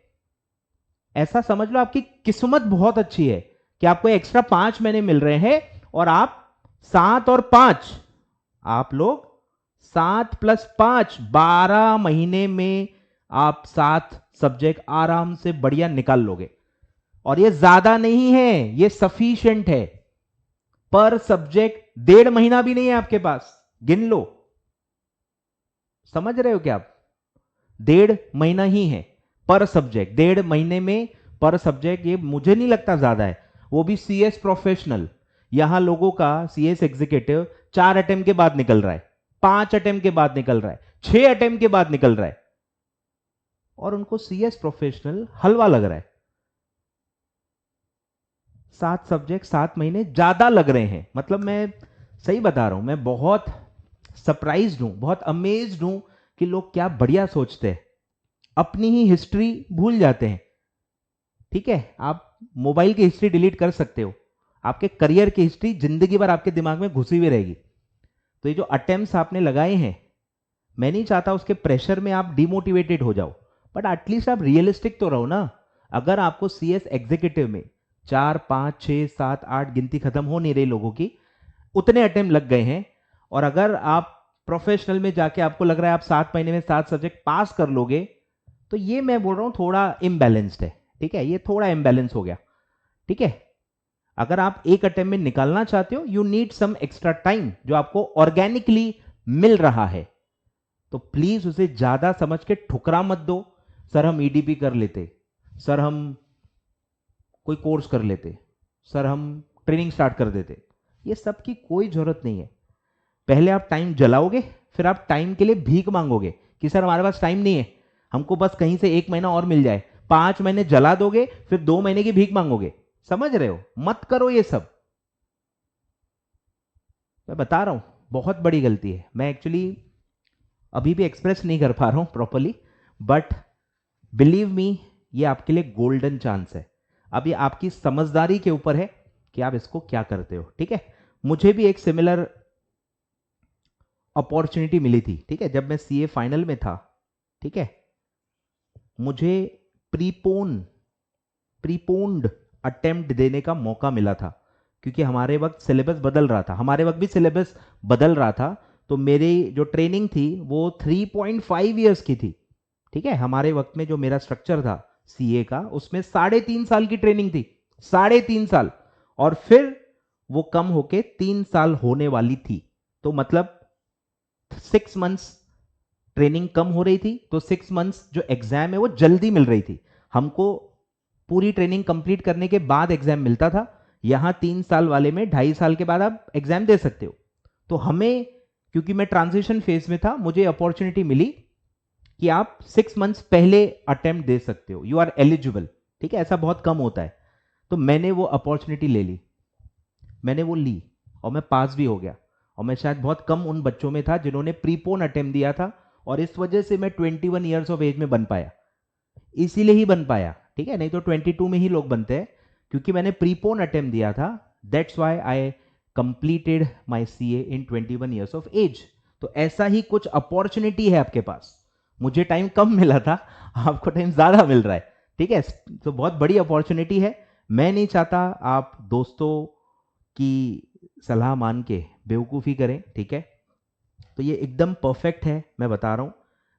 ऐसा समझ लो। आपकी किस्मत बहुत अच्छी है कि आपको एक्स्ट्रा 5 महीने मिल रहे हैं, और आप 7 और 5, आप लोग 7 + 5, 12 महीने में आप 7 सब्जेक्ट आराम से बढ़िया निकाल लोगे। और ये ज्यादा नहीं है, ये सफिशिएंट है। पर सब्जेक्ट 1.5 महीना भी नहीं है आपके पास, गिन लो। समझ रहे हो क्या आप? 1.5 महीना ही है पर सब्जेक्ट। 1.5 महीने में पर सब्जेक्ट, ये मुझे नहीं लगता ज्यादा है। वो भी सीएस प्रोफेशनल। यहां लोगों का सीएस एग्जीक्यूटिव 4 अटेम्प्ट के बाद निकल रहा है, 5 अटेम्प्ट के बाद निकल रहा है, 6 अटेम्प्ट के बाद निकल रहा है, और उनको सीएस प्रोफेशनल हलवा लग रहा है। 7 सब्जेक्ट 7 महीने ज्यादा लग रहे हैं। मतलब मैं सही बता रहा हूं, मैं बहुत सरप्राइज्ड हूं, बहुत अमेज्ड हूं कि लोग क्या बढ़िया सोचते हैं, अपनी ही हिस्ट्री भूल जाते हैं। ठीक है, आप मोबाइल की हिस्ट्री डिलीट कर सकते हो, आपके करियर की हिस्ट्री जिंदगी भर आपके दिमाग में घुसी हुई रहेगी। तो ये जो अटेम्प्ट्स आपने लगाए हैं, मैं नहीं चाहता उसके प्रेशर में आप डिमोटिवेटेड हो जाओ, बट एटलीस्ट आप रियलिस्टिक तो रहो ना। अगर आपको सीएस एग्जीक्यूटिव में 4, 5, 6, 7, 8, गिनती खत्म हो नहीं रही लोगों की, उतने अटेम्प्ट लग गए हैं, और अगर आप प्रोफेशनल में जाके आपको लग रहा है आप 7 महीने में 7 सब्जेक्ट पास कर लोगे, तो ये मैं बोल रहा हूं थोड़ा इम्बैलेंस्ड है। ठीक है, ये थोड़ा इम्बैलेंस हो गया। ठीक है, अगर आप एक अटेम्प्ट में निकालना चाहते हो, you need some extra time जो आपको ऑर्गेनिकली मिल रहा है, तो प्लीज उसे ज्यादा समझ के ठुकरा मत दो। सर हम ईडीपी कर लेते, सर हम कोई कोर्स कर लेते, सर हम ट्रेनिंग स्टार्ट कर देते, ये सब की कोई जरूरत नहीं है। पहले आप टाइम जलाओगे, फिर आप टाइम के लिए भीख मांगोगे कि सर हमारे पास टाइम नहीं है, हमको बस कहीं से 1 महीना और मिल जाए। 5 महीने जला दोगे, फिर 2 महीने की भीख मांगोगे। समझ रहे हो? मत करो ये सब, मैं बता रहा हूं, बहुत बड़ी गलती है। मैं एक्चुअली अभी भी एक्सप्रेस नहीं कर पा रहा हूं प्रॉपरली, बट बिलीव मी, ये आपके लिए गोल्डन चांस है। अब ये आपकी समझदारी के ऊपर है कि आप इसको क्या करते हो, ठीक है। मुझे भी एक सिमिलर अपॉर्चुनिटी मिली थी, ठीक है, जब मैं सीए फाइनल में था, ठीक है। मुझे प्रीपोन्ड अटेम्प्ट देने का मौका मिला था, क्योंकि हमारे वक्त सिलेबस बदल रहा था, हमारे वक्त भी सिलेबस बदल रहा था। तो मेरी जो ट्रेनिंग थी वो 3.5 ईयर्स की थी, ठीक है। हमारे वक्त में जो मेरा स्ट्रक्चर था सीए का, उसमें 3.5 साल की ट्रेनिंग थी, 3.5 साल। और फिर वो कम होके 3 साल होने वाली थी। तो मतलब 6 मंथ्स ट्रेनिंग कम हो रही थी, तो 6 मंथ्स जो एग्जाम है वो जल्दी मिल रही थी हमको। पूरी ट्रेनिंग कंप्लीट करने के बाद एग्जाम मिलता था। यहां 3 साल वाले में 2.5 साल के बाद आप एग्जाम दे सकते हो। तो हमें, क्योंकि मैं ट्रांजिशन फेज में था, मुझे अपॉर्चुनिटी मिली कि आप 6 मंथ्स पहले अटेम्प्ट दे सकते हो, यू आर एलिजिबल, ठीक है। ऐसा बहुत कम होता है। तो मैंने वो अपॉर्चुनिटी ले ली, मैंने वो ली और मैं पास भी हो गया। और मैं शायद बहुत कम उन बच्चों में था जिन्होंने प्रीपोन अटेम्प्ट दिया था, और इस वजह से मैं 21 ईयर्स ऑफ एज में बन पाया। इसीलिए ही बन पाया, ठीक है, नहीं तो 22 में ही लोग बनते हैं। क्योंकि मैंने प्रीपोन अटेम्प्ट दिया था, that's why I completed my CA in 21 years of age. तो ऐसा ही कुछ अपॉर्चुनिटी है आपके पास। मुझे टाइम कम मिला था, आपको टाइम ज्यादा मिल रहा है, ठीक है। तो बहुत बड़ी अपॉर्चुनिटी है। मैं नहीं चाहता आप दोस्तों की सलाह मान के बेवकूफ़ी करें, ठीक है। तो ये एकदम परफेक्ट है, मैं बता रहा हूँ।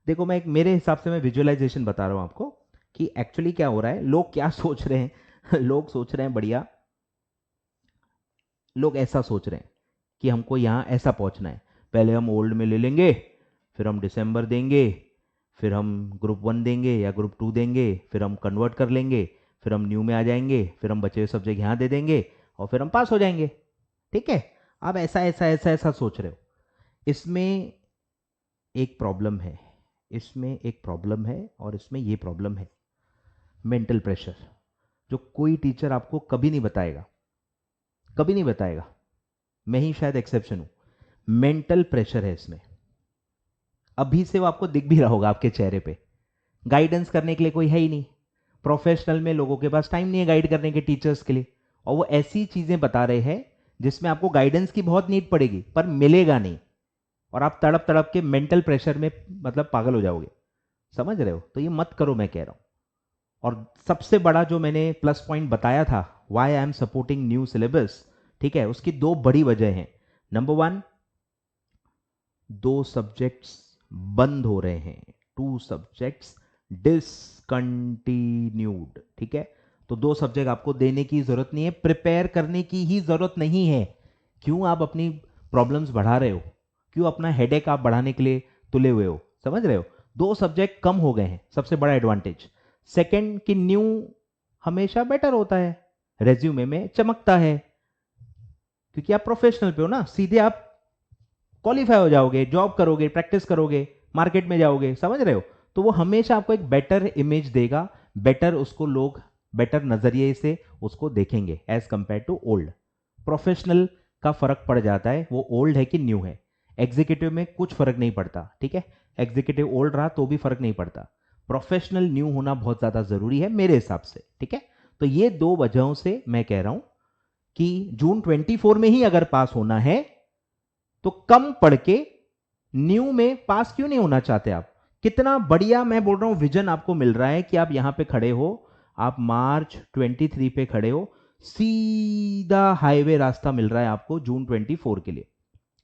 देखो, मैं एक मेरे हिसाब से मैं विजुअलाइजेशन बता रहा हूँ आपको कि एक्चुअली क्या हो रहा है, लोग क्या सोच रहे हैं। लोग सोच रहे हैं बढ़िया, लोग ऐसा सोच रहे हैं कि हमको यहाँ ऐसा पहुँचना है। पहले हम ओल्ड में ले लेंगे, फिर हम दिसंबर देंगे, फिर हम ग्रुप 1 देंगे या ग्रुप 2 देंगे, फिर हम कन्वर्ट कर लेंगे, फिर हम न्यू में आ जाएंगे, फिर हम बचे हुए सब्जेक्ट यहाँ दे देंगे और फिर हम पास हो जाएंगे, ठीक है। आप ऐसा ऐसा ऐसा ऐसा सोच रहे हो। इसमें एक प्रॉब्लम है, इसमें एक प्रॉब्लम है, और इसमें ये प्रॉब्लम है, मेंटल प्रेशर, जो कोई टीचर आपको कभी नहीं बताएगा, कभी नहीं बताएगा। मैं ही शायद एक्सेप्शन हूं। मेंटल प्रेशर है इसमें। अभी से वो आपको दिख भी रहा होगा आपके चेहरे पे। गाइडेंस करने के लिए कोई है ही नहीं। प्रोफेशनल में लोगों के पास टाइम नहीं है गाइड करने के टीचर्स के लिए, और वो ऐसी चीजें बता रहे हैं जिसमें आपको गाइडेंस की बहुत नीड पड़ेगी पर मिलेगा नहीं, और आप तड़प तड़प के मेंटल प्रेशर में मतलब पागल हो जाओगे। समझ रहे हो? तो ये मत करो, मैं कह रहा हूं। और सबसे बड़ा जो मैंने प्लस पॉइंट बताया था, why I am supporting new syllabus, ठीक है, उसकी 2 बड़ी वजह हैं। नंबर 1, 2 सब्जेक्ट्स बंद हो रहे हैं, 2 सब्जेक्ट्स डिसकंटिन्यूड, ठीक है। तो 2 सब्जेक्ट आपको देने की जरूरत नहीं है, प्रिपेयर करने की ही जरूरत नहीं है। क्यों आप अपनी प्रॉब्लम्स बढ़ा रहे हो? क्यों अपना हेडेक आप बढ़ाने के लिए तुले हुए हो? समझ रहे हो? 2 सब्जेक्ट कम हो गए हैं, सबसे बड़ा एडवांटेज। सेकंड कि न्यू हमेशा बेटर होता है, रेज्यूमे में चमकता है, क्योंकि आप प्रोफेशनल पे हो ना, सीधे आप क्वालिफाई हो जाओगे, जॉब करोगे, प्रैक्टिस करोगे, मार्केट में जाओगे। समझ रहे हो? तो वो हमेशा आपको एक बेटर इमेज देगा, बेटर उसको लोग बेटर नजरिए से उसको देखेंगे as compare to old. Professional का फर्क पड़ जाता है, वो ओल्ड है कि न्यू है। एग्जीक्यूटिव में कुछ फर्क नहीं पड़ता, ठीक है। एग्जीक्यूटिव ओल्ड रहा तो भी फर्क नहीं पड़ता। प्रोफेशनल न्यू होना बहुत ज्यादा जरूरी है मेरे हिसाब से, ठीक है। तो ये 2 वजहों से मैं कह रहा हूं कि जून 24 में ही अगर पास होना है तो कम पढ़ के न्यू में पास क्यों नहीं होना चाहते आप? कितना बढ़िया, मैं बोल रहा हूं, विजन आपको मिल रहा है कि आप यहां पे खड़े हो, आप मार्च 23 पे खड़े हो, सीधा हाईवे रास्ता मिल रहा है आपको जून 24 के लिए।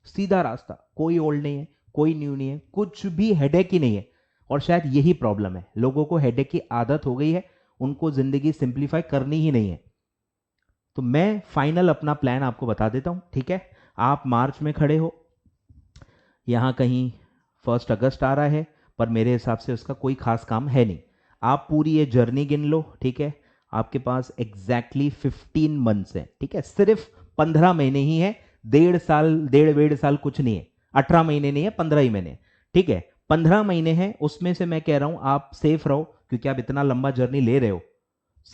सीधा रास्ता, कोई ओल्ड नहीं है, कोई न्यू नहीं है, कुछ भी हेडेक ही नहीं है। और शायद यही प्रॉब्लम है, लोगों को हेडेक की आदत हो गई है, उनको जिंदगी सिंप्लीफाई करनी ही नहीं है। तो मैं फाइनल अपना प्लान आपको बता देता हूं, ठीक है। आप मार्च में खड़े हो, यहां कहीं 1 अगस्त आ रहा है, पर मेरे हिसाब से उसका कोई खास काम है नहीं। आप पूरी ये जर्नी गिन लो, ठीक है। आपके पास एग्जैक्टली 15 मंथ्स है, ठीक है, सिर्फ 15 महीने ही है। 1.5 साल, 1.5 कुछ नहीं है। 18 महीने नहीं है, 15 ही महीने, ठीक है। 15 महीने हैं, उसमें से मैं कह रहा हूं आप सेफ रहो, क्योंकि आप इतना लंबा जर्नी ले रहे हो।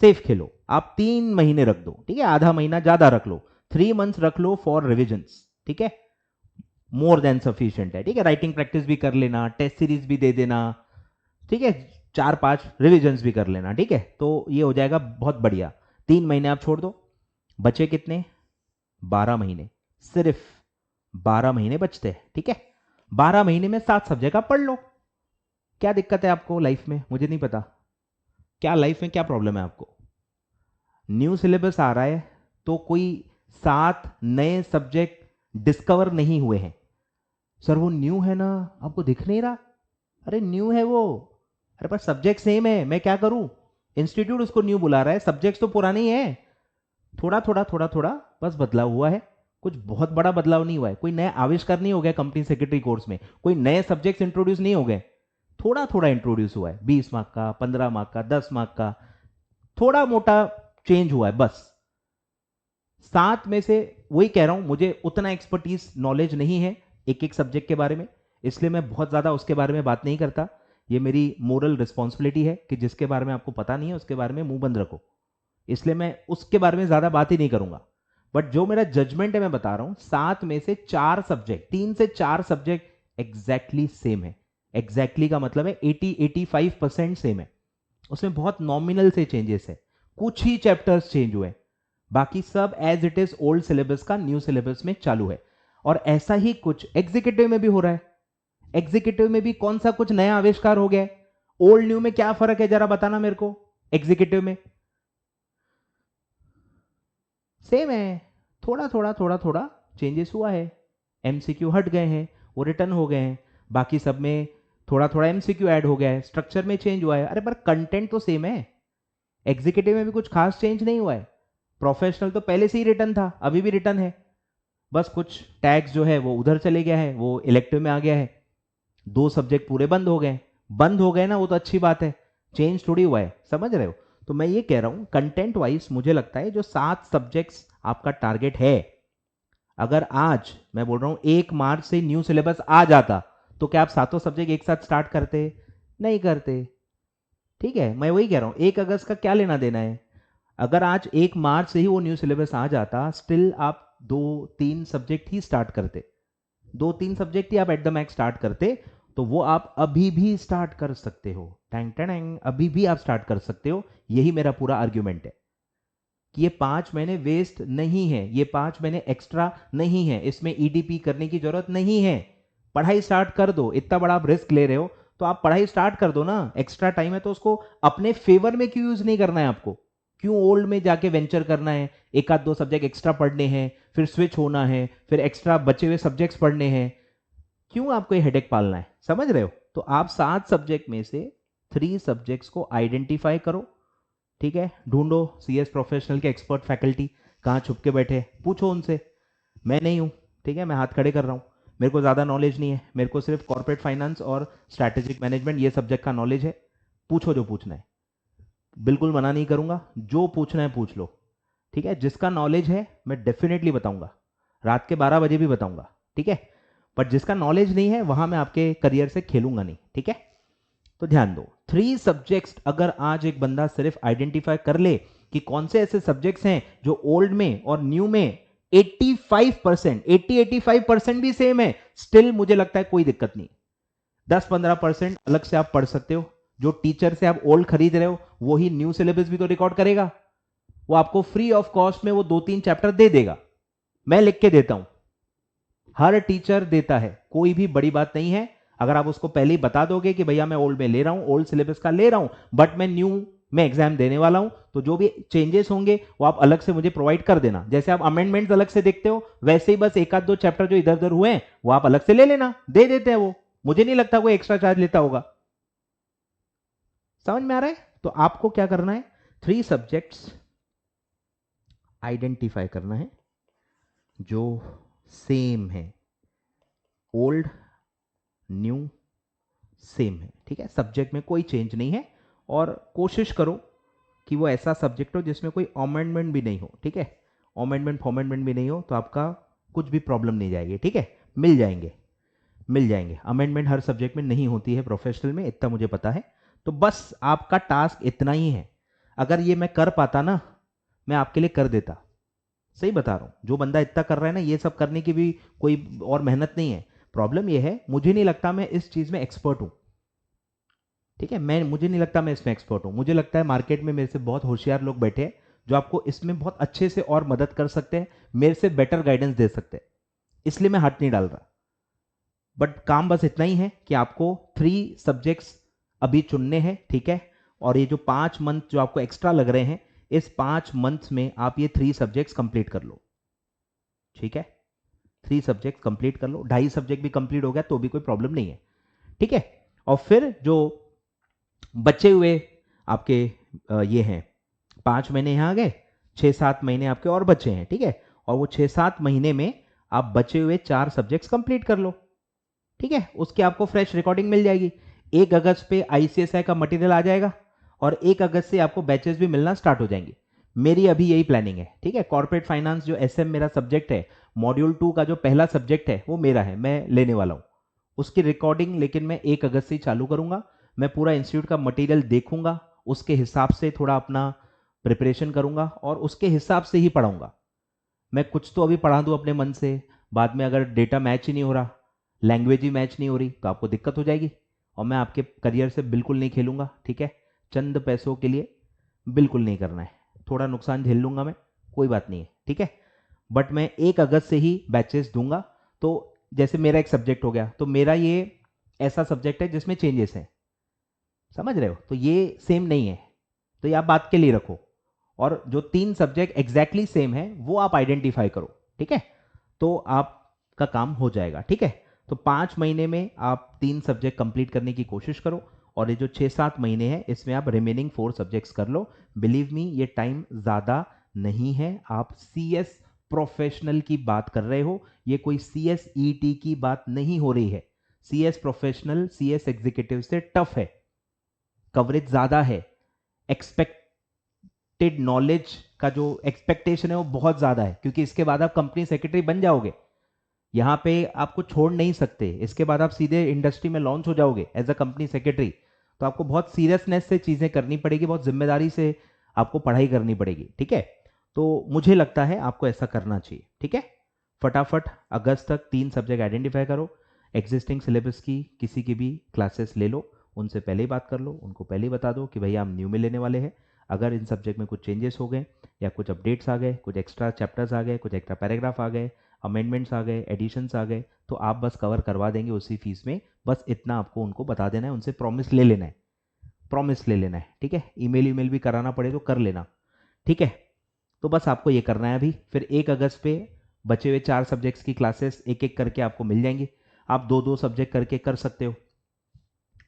सेफ खेलो, आप 3 महीने रख दो, ठीक है, आधा महीना ज्यादा रख लो, 3 मंथ्स रख लो फॉर रिविजन्स, ठीक है। मोर देन सफिशिएंट है, ठीक है। राइटिंग प्रैक्टिस भी कर लेना, टेस्ट सीरीज भी दे देना, ठीक है, 4-5 रिविजन्स भी कर लेना, ठीक है, तो ये हो जाएगा बहुत बढ़िया। 3 महीने आप छोड़ दो, बचे कितने, 12 महीने, सिर्फ 12 महीने बचते हैं, ठीक है। 12 महीने में 7 सब्जेक्ट आप पढ़ लो। क्या दिक्कत है आपको लाइफ में, मुझे नहीं पता क्या लाइफ में क्या प्रॉब्लम है आपको। न्यू सिलेबस आ रहा है तो कोई 7 नए सब्जेक्ट डिस्कवर नहीं हुए हैं। सर वो न्यू है ना, आपको दिख नहीं रहा, अरे न्यू है वो, अरे पर सब्जेक्ट सेम है, मैं क्या करूं, इंस्टीट्यूट उसको न्यू बुला रहा है, सब्जेक्ट तो पुराने ही है, थोड़ा थोड़ा थोड़ा थोड़ा बस बदलाव हुआ है, कुछ बहुत बड़ा बदलाव नहीं हुआ है, कोई नया आविष्कार नहीं हो गया कंपनी सेक्रेटरी कोर्स में, कोई नए सब्जेक्ट्स इंट्रोड्यूस नहीं हो गए, थोड़ा थोड़ा इंट्रोड्यूस हुआ है, 20 मार्क का, 15 मार्क का, 10 मार्क का, थोड़ा मोटा चेंज हुआ है बस। 7 में से वही कह रहा हूं, मुझे उतना एक्सपर्टीज नॉलेज नहीं है एक एक सब्जेक्ट के बारे में, इसलिए मैं बहुत ज्यादा उसके बारे में बात नहीं करता। ये मेरी मोरल रिस्पॉन्सिबिलिटी है कि जिसके बारे में आपको पता नहीं है उसके बारे में मुंह बंद रखो, इसलिए मैं उसके बारे में ज्यादा बात ही नहीं करूंगा। बट जो मेरा जजमेंट है मैं बता रहा हूं, 7 में से 4 सब्जेक्ट, 3 से 4 सब्जेक्ट एग्जैक्टली सेम है। एग्जैक्टली का मतलब है 80-85% सेम है, उसमें बहुत नॉमिनल से चेंजेस है, कुछ ही चैप्टर्स चेंज हुए, बाकी सब as it is old syllabus का न्यू सिलेबस में चालू है। और ऐसा ही कुछ एग्जीक्यूटिव में भी हो रहा है। एग्जीक्यूटिव में भी कौन सा कुछ नया आविष्कार हो गया है, ओल्ड न्यू में क्या फर्क है जरा बताना मेरे को। एग्जीक्यूटिव में सेम है, थोड़ा थोड़ा थोड़ा थोड़ा चेंजेस हुआ है, एमसीक्यू हट गए हैं, वो रिटर्न हो गए हैं, बाकी सब में थोड़ा थोड़ा एमसीक्यू ऐड हो गया है, स्ट्रक्चर में चेंज हुआ है, अरे पर कंटेंट तो सेम है। एग्जीक्यूटिव में भी कुछ खास चेंज नहीं हुआ है, प्रोफेशनल तो पहले से ही रिटर्न था, अभी भी रिटर्न है, बस कुछ टैक्स जो है वो उधर चले गया है, वो इलेक्टिव में आ गया है, 2 सब्जेक्ट पूरे बंद हो गए। बंद हो गए ना, वो तो अच्छी बात है, चेंज थोड़ी हुआ है, समझ रहे हो। तो मैं ये कह रहा हूं कंटेंट वाइज मुझे लगता है जो 7 सब्जेक्ट्स आपका टारगेट है, अगर आज मैं बोल रहा हूं 1 मार्च से न्यू सिलेबस आ जाता तो क्या आप सातों सब्जेक्ट एक साथ स्टार्ट करते, नहीं करते, ठीक है। मैं वही कह रहा हूं 1 अगस्त का क्या लेना देना है, अगर आज 1 मार्च से ही वो न्यू सिलेबस आ जाता, स्टिल आप 2-3 सब्जेक्ट ही स्टार्ट करते, 2-3 सब्जेक्ट ही आप एट द मैक्स स्टार्ट करते, तो वो आप अभी भी स्टार्ट कर सकते हो, टैंग टैंग, अभी भी आप स्टार्ट कर सकते हो। यही मेरा पूरा आर्ग्यूमेंट है कि ये 5 महीने वेस्ट नहीं है, ये 5 महीने एक्स्ट्रा नहीं है, इसमें ईडीपी करने की जरूरत नहीं है, पढ़ाई स्टार्ट कर दो, इतना बड़ा आप रिस्क ले रहे हो तो आप पढ़ाई स्टार्ट कर दो ना, एक्स्ट्रा टाइम है तो उसको अपने फेवर में क्यों यूज नहीं करना है आपको, क्यों ओल्ड में जाके वेंचर करना है, एक आध 2 सब्जेक्ट एक्स्ट्रा पढ़ने हैं, फिर स्विच होना है, फिर एक्स्ट्रा बचे हुए सब्जेक्ट्स पढ़ने हैं, क्यों आपको ये हेडेक पालना है, समझ रहे हो। तो आप 7 सब्जेक्ट में से 3 सब्जेक्ट्स को आइडेंटिफाई करो, ठीक है, ढूंढो सीएस प्रोफेशनल के एक्सपर्ट फैकल्टी कहाँ छुप के बैठे, पूछो उनसे, मैं नहीं हूँ, ठीक है, मैं हाथ खड़े कर रहा हूँ, मेरे को ज़्यादा नॉलेज नहीं है, मेरे को सिर्फ कॉर्पोरेट फाइनेंस और स्ट्रैटेजिक मैनेजमेंट ये सब्जेक्ट का नॉलेज है, पूछो जो पूछना है, बिल्कुल मना नहीं करूंगा, जो पूछना है पूछ लो, ठीक है। जिसका नॉलेज है मैं डेफिनेटली बताऊंगा, रात के 12 बजे भी बताऊंगा, ठीक है, बट जिसका नॉलेज नहीं है वहां मैं आपके करियर से खेलूंगा नहीं, ठीक है। तो ध्यान दो, 3 सब्जेक्ट्स अगर आज एक बंदा सिर्फ आइडेंटिफाई कर ले कि कौन से ऐसे सब्जेक्ट्स हैं जो ओल्ड में और न्यू में 85%, 80-85% भी सेम है, स्टिल मुझे लगता है कोई दिक्कत नहीं, 10-15% अलग से आप पढ़ सकते हो, जो टीचर से आप ओल्ड खरीद रहे हो वो ही न्यू सिलेबस भी तो रिकॉर्ड करेगा, वो आपको फ्री ऑफ कॉस्ट में वो 2-3 चैप्टर दे देगा, मैं लिख के देता हूं, हर टीचर देता है, कोई भी बड़ी बात नहीं है। अगर आप उसको पहले ही बता दोगे कि भैया मैं ओल्ड में ले रहा हूं, ओल्ड सिलेबस का ले रहा हूं, बट मैं न्यू में एग्जाम देने वाला हूं, तो जो भी चेंजेस होंगे वो आप अलग से मुझे प्रोवाइड कर देना, जैसे आप अमेंडमेंट्स अलग से देखते हो वैसे ही बस एक आध 2 चैप्टर जो इधर उधर हुए हैं वो आप अलग से ले लेना, दे देते हैं वो, मुझे नहीं लगता कोई एक्स्ट्रा चार्ज लेता होगा, समझ में आ रहा है। तो आपको क्या करना है, 3 सब्जेक्ट्स आइडेंटिफाई करना है जो सेम है, ओल्ड न्यू सेम है, ठीक है, सब्जेक्ट में कोई चेंज नहीं है, और कोशिश करो कि वो ऐसा सब्जेक्ट हो जिसमें कोई अमेंडमेंट भी नहीं हो, ठीक है, अमेंडमेंट फॉमेंडमेंट भी नहीं हो तो आपका कुछ भी प्रॉब्लम नहीं जाएगी, ठीक है, मिल जाएंगे, मिल जाएंगे, अमेंडमेंट हर सब्जेक्ट में नहीं होती है प्रोफेशनल में, इतना मुझे पता है। तो बस आपका टास्क इतना ही है, अगर ये मैं कर पाता ना मैं आपके लिए कर देता, सही बता रहा हूं, जो बंदा इतना कर रहा है ना ये सब करने की भी कोई और मेहनत नहीं है, प्रॉब्लम ये है मुझे नहीं लगता मैं इस चीज में एक्सपर्ट हूं, ठीक है, मुझे नहीं लगता मैं इसमें एक्सपर्ट हूं, मुझे लगता है मार्केट में मेरे से बहुत होशियार लोग बैठे हैं जो आपको इसमें बहुत अच्छे से और मदद कर सकते हैं, मेरे से बेटर गाइडेंस दे सकते हैं, इसलिए मैं हाथ नहीं डाल रहा। बट काम बस इतना ही है कि आपको 3 सब्जेक्ट्स अभी चुनने हैं, ठीक है, और ये जो 5 मंथ जो आपको एक्स्ट्रा लग रहे हैं, इस 5 मंथ में आप ये 3 सब्जेक्ट्स कंप्लीट कर लो, ठीक है, 3 सब्जेक्ट कंप्लीट कर लो, 2.5 सब्जेक्ट भी कंप्लीट हो गया तो भी कोई प्रॉब्लम नहीं है, ठीक है। और फिर जो बचे हुए आपके ये हैं 5 महीने यहाँ आ गए, 6-7 महीने आपके और बचे हैं, ठीक है, और वो 6-7 महीने में आप बचे हुए 4 सब्जेक्ट्स कंप्लीट कर लो, ठीक है, उसकी आपको फ्रेश रिकॉर्डिंग मिल जाएगी। 1 अगस्त पे आईसीएसआई का मटेरियल आ जाएगा और 1 अगस्त से आपको बैचेस भी मिलना स्टार्ट हो जाएंगे। मेरी अभी यही प्लानिंग है, ठीक है। कॉर्पोरेट फाइनेंस जो एसएम मेरा सब्जेक्ट है, मॉड्यूल 2 का जो पहला सब्जेक्ट है वो मेरा है, मैं लेने वाला हूँ उसकी रिकॉर्डिंग, लेकिन मैं 1 अगस्त से ही चालू करूंगा। मैं पूरा इंस्टीट्यूट का मटेरियल देखूंगा, उसके हिसाब से थोड़ा अपना प्रिपरेशन करूंगा और उसके हिसाब से ही पढ़ाऊंगा। मैं कुछ तो अभी पढ़ा दूं अपने मन से, बाद में अगर डेटा मैच ही नहीं हो रहा, लैंग्वेज ही मैच नहीं हो रही, तो आपको दिक्कत हो जाएगी और मैं आपके करियर से बिल्कुल नहीं खेलूंगा, ठीक है। चंद पैसों के लिए बिल्कुल नहीं करना है, थोड़ा नुकसान झेल लूंगा मैं, कोई बात नहीं है, ठीक है। बट मैं 1 अगस्त से ही बैचेस दूंगा। तो जैसे मेरा एक सब्जेक्ट हो गया, तो मेरा ये ऐसा सब्जेक्ट है जिसमें चेंजेस हैं, समझ रहे हो, तो ये सेम नहीं है, तो ये आप बात के लिए रखो। और जो 3 सब्जेक्ट एग्जैक्टली सेम है वो आप आइडेंटिफाई करो, ठीक है, तो आपका काम हो जाएगा, ठीक है। तो 5 महीने में आप 3 सब्जेक्ट कंप्लीट करने की कोशिश करो और ये जो 6-7 महीने हैं इसमें आप रिमेनिंग 4 सब्जेक्ट्स कर लो। बिलीव मी, ये टाइम ज़्यादा नहीं है। आप सीएस प्रोफेशनल की बात कर रहे हो, ये कोई सीएस ईटी की बात नहीं हो रही है। सीएस प्रोफेशनल सीएस एग्जीक्यूटिव से टफ है, कवरेज ज़्यादा है, एक्सपेक्टेड नॉलेज का जो एक्सपेक्टेशन है वो बहुत ज़्यादा है, क्योंकि इसके बाद आप कंपनी सेक्रेटरी बन जाओगे, यहाँ पे आपको छोड़ नहीं सकते, इसके बाद आप सीधे इंडस्ट्री में लॉन्च हो जाओगे एज अ कंपनी सेक्रेटरी। तो आपको बहुत सीरियसनेस से चीज़ें करनी पड़ेगी, बहुत जिम्मेदारी से आपको पढ़ाई करनी पड़ेगी, ठीक है। तो मुझे लगता है आपको ऐसा करना चाहिए, ठीक है। फटाफट अगस्त तक 3 सब्जेक्ट आइडेंटिफाई करो, एग्जिस्टिंग सिलेबस की किसी की भी क्लासेस ले लो, उनसे पहले ही बात कर लो, उनको पहले ही बता दो कि भैया हम न्यू में लेने वाले हैं, अगर इन सब्जेक्ट में कुछ चेंजेस हो गए या कुछ अपडेट्स आ गए, कुछ एक्स्ट्रा चैप्टर्स आ गए, कुछ एक्स्ट्रा पैराग्राफ आ गए, अमेंडमेंट्स आ गए, एडिशंस आ गए, तो आप बस कवर करवा देंगे उसी फीस में। बस इतना आपको उनको बता देना है, उनसे प्रॉमिस ले लेना है, प्रॉमिस ले लेना है, ठीक है। ईमेल भी कराना पड़े तो कर लेना, ठीक है। तो बस आपको ये करना है अभी। फिर 1 अगस्त पे बचे हुए 4 सब्जेक्ट्स की क्लासेस एक एक करके आपको मिल जाएंगी। आप 2-2 सब्जेक्ट करके कर सकते हो,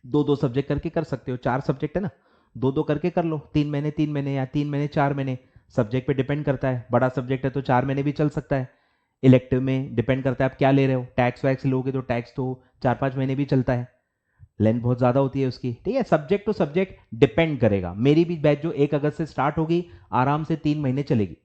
2-2 सब्जेक्ट करके कर सकते हो, 4 सब्जेक्ट है ना, 2-2 करके कर लो, 3 महीने या 3 महीने 4 महीने, सब्जेक्ट पे डिपेंड करता है। बड़ा सब्जेक्ट है तो 4 महीने भी चल सकता है, इलेक्टिव में डिपेंड करता है आप क्या ले रहे हो, टैक्स वैक्स लोगे तो टैक्स तो 4-5 महीने भी चलता है, लेंथ बहुत ज़्यादा होती है उसकी, ठीक है। सब्जेक्ट टू सब्जेक्ट डिपेंड करेगा। मेरी भी बैच जो 1 अगस्त से स्टार्ट होगी, आराम से 3 महीने चलेगी,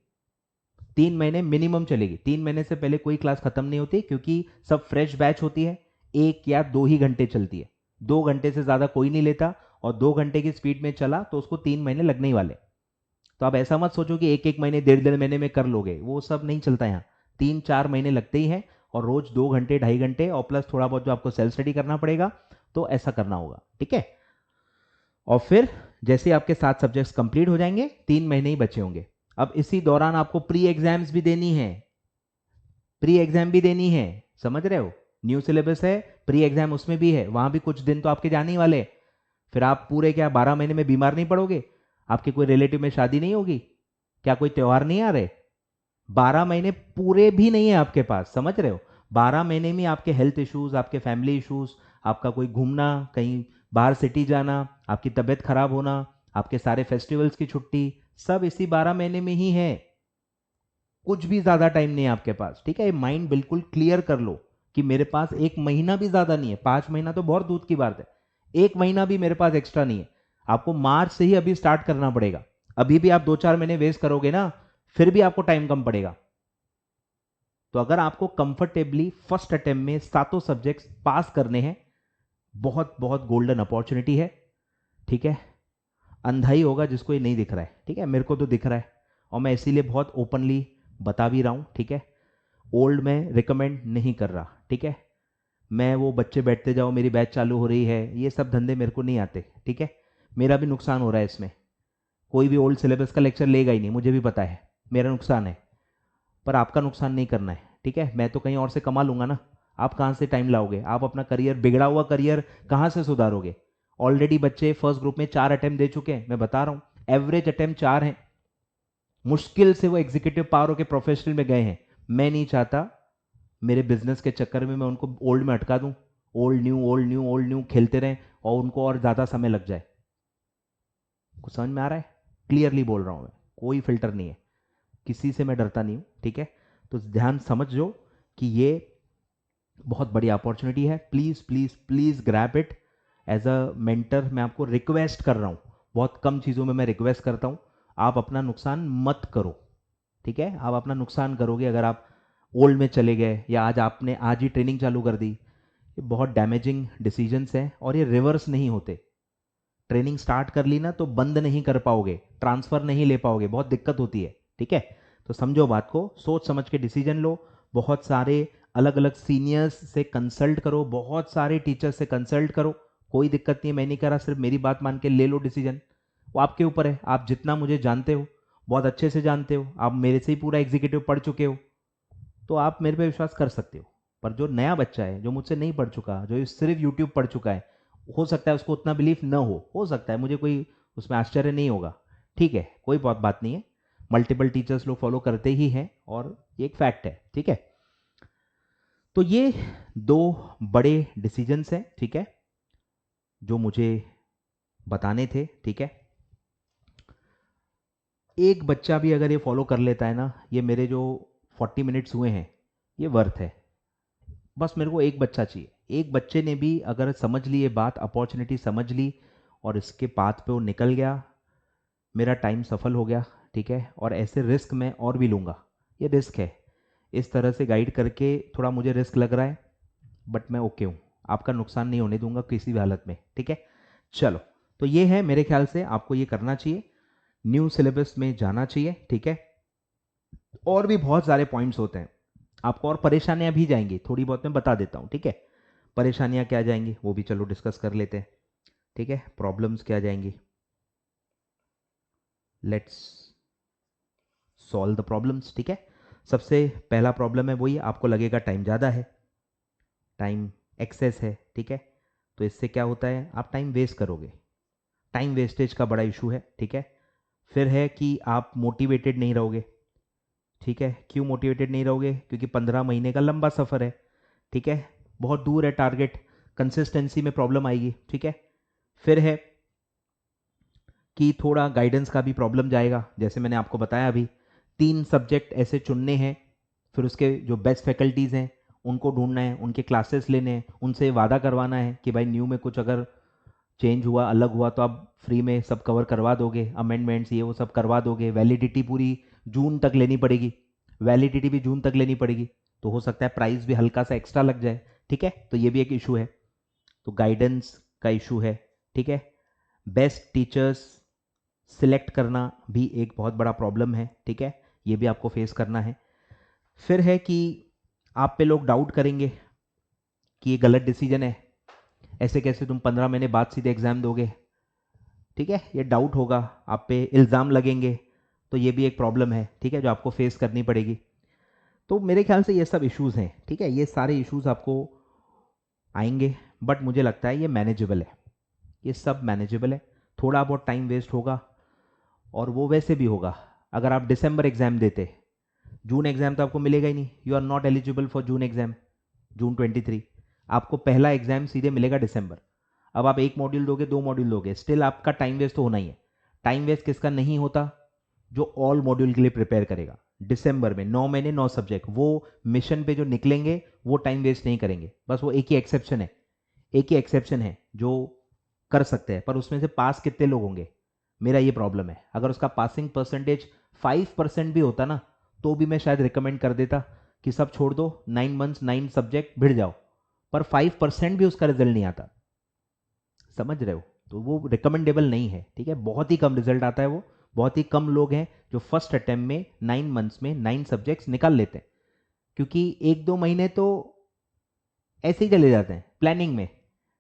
3 महीने मिनिमम चलेगी। 3 महीने से पहले कोई क्लास खत्म नहीं होती, क्योंकि सब फ्रेश बैच होती है, 1 या 2 ही घंटे चलती है, 2 घंटे से ज़्यादा कोई नहीं लेता, और 2 घंटे की स्पीड में चला तो उसको 3 महीने लगने ही वाले। तो आप ऐसा मत सोचो कि 1-1 महीने 1.5 महीने में कर लोगे, वो सब नहीं चलता यहाँ, 3-4 महीने लगते ही हैं, और रोज 2 घंटे 2.5 घंटे और प्लस थोड़ा बहुत जो आपको सेल्फ स्टडी करना पड़ेगा, तो ऐसा करना होगा, ठीक है। और फिर जैसे आपके 7 सब्जेक्ट्स कंप्लीट हो जाएंगे, 3 महीने ही बचे होंगे। अब इसी दौरान आपको प्री एग्जाम्स भी देनी है, प्री एग्जाम भी देनी है, समझ रहे हो, न्यू सिलेबस है, प्री एग्जाम उसमें भी है, वहां भी कुछ दिन तो आपके जाने ही वाले। फिर आप पूरे क्या 12 महीने में बीमार नहीं पड़ोगे? आपके कोई रिलेटिव में शादी नहीं होगी क्या? कोई त्योहार नहीं आ रहे? 12 महीने पूरे भी नहीं है आपके पास, समझ रहे हो, 12 महीने में आपके हेल्थ इश्यूज, आपके फैमिली इश्यूज, आपका कोई घूमना, कहीं बाहर सिटी जाना, आपकी तबीयत खराब होना, आपके सारे फेस्टिवल्स की छुट्टी, सब इसी 12 महीने में ही है, कुछ भी ज्यादा टाइम नहीं है आपके पास, ठीक है। माइंड बिल्कुल क्लियर कर लो कि मेरे पास 1 महीना भी ज्यादा नहीं है, 5 महीना तो बहुत दूर की बात है, 1 महीना भी मेरे पास एक्स्ट्रा नहीं है। आपको मार्च से ही अभी स्टार्ट करना पड़ेगा, अभी भी आप 2-4 महीने वेस्ट करोगे ना, फिर भी आपको टाइम कम पड़ेगा। तो अगर आपको कंफर्टेबली फर्स्ट अटेम्प्ट में 7 सब्जेक्ट्स पास करने हैं, बहुत बहुत गोल्डन अपॉर्चुनिटी है, ठीक है। अंधा ही होगा जिसको ये नहीं दिख रहा है, ठीक है, मेरे को तो दिख रहा है, और मैं इसीलिए बहुत ओपनली बता भी रहा हूं, ठीक है। ओल्ड में रिकमेंड नहीं कर रहा, ठीक है। मैं वो बच्चे बैठते जाओ मेरी बैच चालू हो रही है, ये सब धंधे मेरे को नहीं आते, ठीक है। मेरा भी नुकसान हो रहा है इसमें, कोई भी ओल्ड सिलेबस का लेक्चर लेगा ही नहीं, मुझे भी पता है मेरा नुकसान है, पर आपका नुकसान नहीं करना है, ठीक है। मैं तो कहीं और से कमा लूंगा ना, आप कहाँ से टाइम लाओगे, आप अपना करियर, बिगड़ा हुआ करियर कहाँ से सुधारोगे। ऑलरेडी बच्चे फर्स्ट ग्रुप में 4 अटेम्प्ट दे चुके हैं, मैं बता रहा हूँ, एवरेज अटेम्प्ट 4 है, मुश्किल से वो एग्जीक्यूटिव पावर के प्रोफेशनल में गए हैं। मैं नहीं चाहता मेरे बिजनेस के चक्कर में मैं उनको ओल्ड में अटका दूं, old new old new old new खेलते रहें और उनको और ज़्यादा समय लग जाए। कुछ समझ में आ रहा है? क्लियरली बोल रहा हूँ मैं, कोई फिल्टर नहीं है, किसी से मैं डरता नहीं हूँ, ठीक है। तो ध्यान समझो कि ये बहुत बड़ी अपॉर्चुनिटी है, please please please grab it. As a mentor मैं आपको रिक्वेस्ट कर रहा हूँ, बहुत कम चीज़ों में मैं रिक्वेस्ट करता हूँ, आप अपना नुकसान मत करो, ठीक है। आप अपना नुकसान करोगे अगर आप ओल्ड में चले गए या आज आपने आज ही ट्रेनिंग चालू कर दी, ये बहुत डैमेजिंग डिसीजंस हैं और ये रिवर्स नहीं होते। ट्रेनिंग स्टार्ट कर ली ना तो बंद नहीं कर पाओगे, ट्रांसफर नहीं ले पाओगे, बहुत दिक्कत होती है, ठीक है। तो समझो बात को, सोच समझ के डिसीजन लो, बहुत सारे अलग अलग सीनियर्स से कंसल्ट करो, बहुत सारे टीचर्स से कंसल्ट करो, कोई दिक्कत नहीं है, मैं नहीं कह रहा, सिर्फ मेरी बात मान के ले लो डिसीजन, वो आपके ऊपर है। आप जितना मुझे जानते हो, बहुत अच्छे से जानते हो, आप मेरे से ही पूरा एग्जीक्यूटिव पढ़ चुके हो, तो आप मेरे पे विश्वास कर सकते हो। पर जो नया बच्चा है, जो मुझसे नहीं पढ़ चुका, जो सिर्फ यूट्यूब पढ़ चुका है, हो सकता है उसको उतना बिलीफ न हो सकता है, मुझे कोई उसमें आश्चर्य नहीं होगा, ठीक है, कोई बहुत बात नहीं है, मल्टीपल टीचर्स लोग फॉलो करते ही हैं और ये एक फैक्ट है, ठीक है। तो ये दो बड़े डिसीजंस हैं, ठीक है, जो मुझे बताने थे, ठीक है। एक बच्चा भी अगर ये फॉलो कर लेता है ना, ये मेरे जो 40 मिनट्स हुए हैं ये वर्थ है। बस मेरे को एक बच्चा चाहिए, एक बच्चे ने भी अगर समझ ली ये बात, अपॉर्चुनिटी समझ ली और इसके पाथ पे वो निकल गया, मेरा टाइम सफल हो गया, ठीक है। और ऐसे रिस्क मैं और भी लूँगा, ये रिस्क है, इस तरह से गाइड करके थोड़ा मुझे रिस्क लग रहा है, बट मैं ओके हूँ, आपका नुकसान नहीं होने दूंगा किसी भी हालत में, ठीक है। चलो, तो ये है, मेरे ख्याल से आपको ये करना चाहिए, न्यू सिलेबस में जाना चाहिए, ठीक है। और भी बहुत सारे पॉइंट्स होते हैं, आपको और परेशानियां भी जाएंगी, थोड़ी बहुत मैं बता देता हूँ, ठीक है। परेशानियां क्या जाएंगी वो भी चलो डिस्कस कर लेते हैं, ठीक है। प्रॉब्लम्स क्या जाएंगी, लेट्स सॉल्व द प्रॉब्लम्स, ठीक है। सबसे पहला प्रॉब्लम है वही, आपको लगेगा टाइम ज़्यादा है, टाइम एक्सेस है, ठीक है। तो इससे क्या होता है, आप टाइम वेस्ट करोगे, टाइम वेस्टेज का बड़ा इशू है, ठीक है। फिर है कि आप मोटिवेटेड नहीं रहोगे, ठीक है। क्यों मोटिवेटेड नहीं रहोगे, क्योंकि 15 महीने का लंबा सफ़र है, ठीक है, बहुत दूर है टारगेट, कंसिस्टेंसी में प्रॉब्लम आएगी, ठीक है। फिर है कि थोड़ा गाइडेंस का भी प्रॉब्लम जाएगा, जैसे मैंने आपको बताया अभी, 3 सब्जेक्ट ऐसे चुनने हैं, फिर उसके जो बेस्ट फैकल्टीज़ हैं उनको ढूंढना है, उनके क्लासेस लेने हैं, उनसे वादा करवाना है कि भाई न्यू में कुछ अगर चेंज हुआ, अलग हुआ तो आप फ्री में सब कवर करवा दोगे, अमेंडमेंट्स ये वो सब करवा दोगे, वैलिडिटी पूरी जून तक लेनी पड़ेगी, वैलिडिटी भी जून तक लेनी पड़ेगी, तो हो सकता है प्राइस भी हल्का सा एक्स्ट्रा लग जाए, ठीक है। तो ये भी एक इशू है, तो गाइडेंस का इशू है, ठीक है। बेस्ट टीचर्स सिलेक्ट करना भी एक बहुत बड़ा प्रॉब्लम है, ठीक है, ये भी आपको फेस करना है। फिर है कि आप पे लोग डाउट करेंगे कि ये गलत डिसीजन है, ऐसे कैसे तुम 15 महीने बाद सीधे एग्जाम दोगे, ठीक है, ये डाउट होगा, आप पे इल्ज़ाम लगेंगे, तो ये भी एक प्रॉब्लम है, ठीक है, जो आपको फेस करनी पड़ेगी। तो मेरे ख्याल से ये सब इश्यूज़ हैं, ठीक है, ये सारे इश्यूज़ आपको आएंगे, बट मुझे लगता है ये मैनेजेबल है, ये सब मैनेजेबल है। थोड़ा बहुत टाइम वेस्ट होगा और वो वैसे भी होगा, अगर आप दिसंबर एग्ज़ाम देते, जून एग्ज़ाम तो आपको मिलेगा ही नहीं, you are not eligible for June exam, June 23, आपको पहला एग्ज़ाम सीधे मिलेगा दिसंबर। अब आप एक मॉड्यूल दोगे, 2 मॉड्यूल दोगे, स्टिल आपका टाइम वेस्ट तो होना ही है। टाइम वेस्ट किसका नहीं होता, जो ऑल मॉड्यूल के लिए प्रिपेयर करेगा, दिसंबर में 9 महीने 9 सब्जेक्ट, वो मिशन पे जो निकलेंगे वो टाइम वेस्ट नहीं करेंगे, बस वो एक ही एक्सेप्शन है, एक ही एक्सेप्शन है जो कर सकते हैं, पर उसमें से पास कितने लोग होंगे, मेरा ये प्रॉब्लम है। अगर उसका पासिंग परसेंटेज 5% भी होता ना, तो भी मैं शायद रिकमेंड कर देता कि सब छोड़ दो, 9 मंथ्स 9 सब्जेक्ट भिड़ जाओ, पर 5% भी उसका रिजल्ट नहीं आता, समझ रहे हो, तो वो रिकमेंडेबल नहीं है, ठीक है, बहुत ही कम रिजल्ट आता है वो, बहुत ही कम लोग हैं जो फर्स्ट अटेम्प्ट में 9 मंथ्स में 9 सब्जेक्ट्स निकाल लेते हैं, क्योंकि 1-2 महीने तो ऐसे ही चले जाते हैं प्लानिंग में।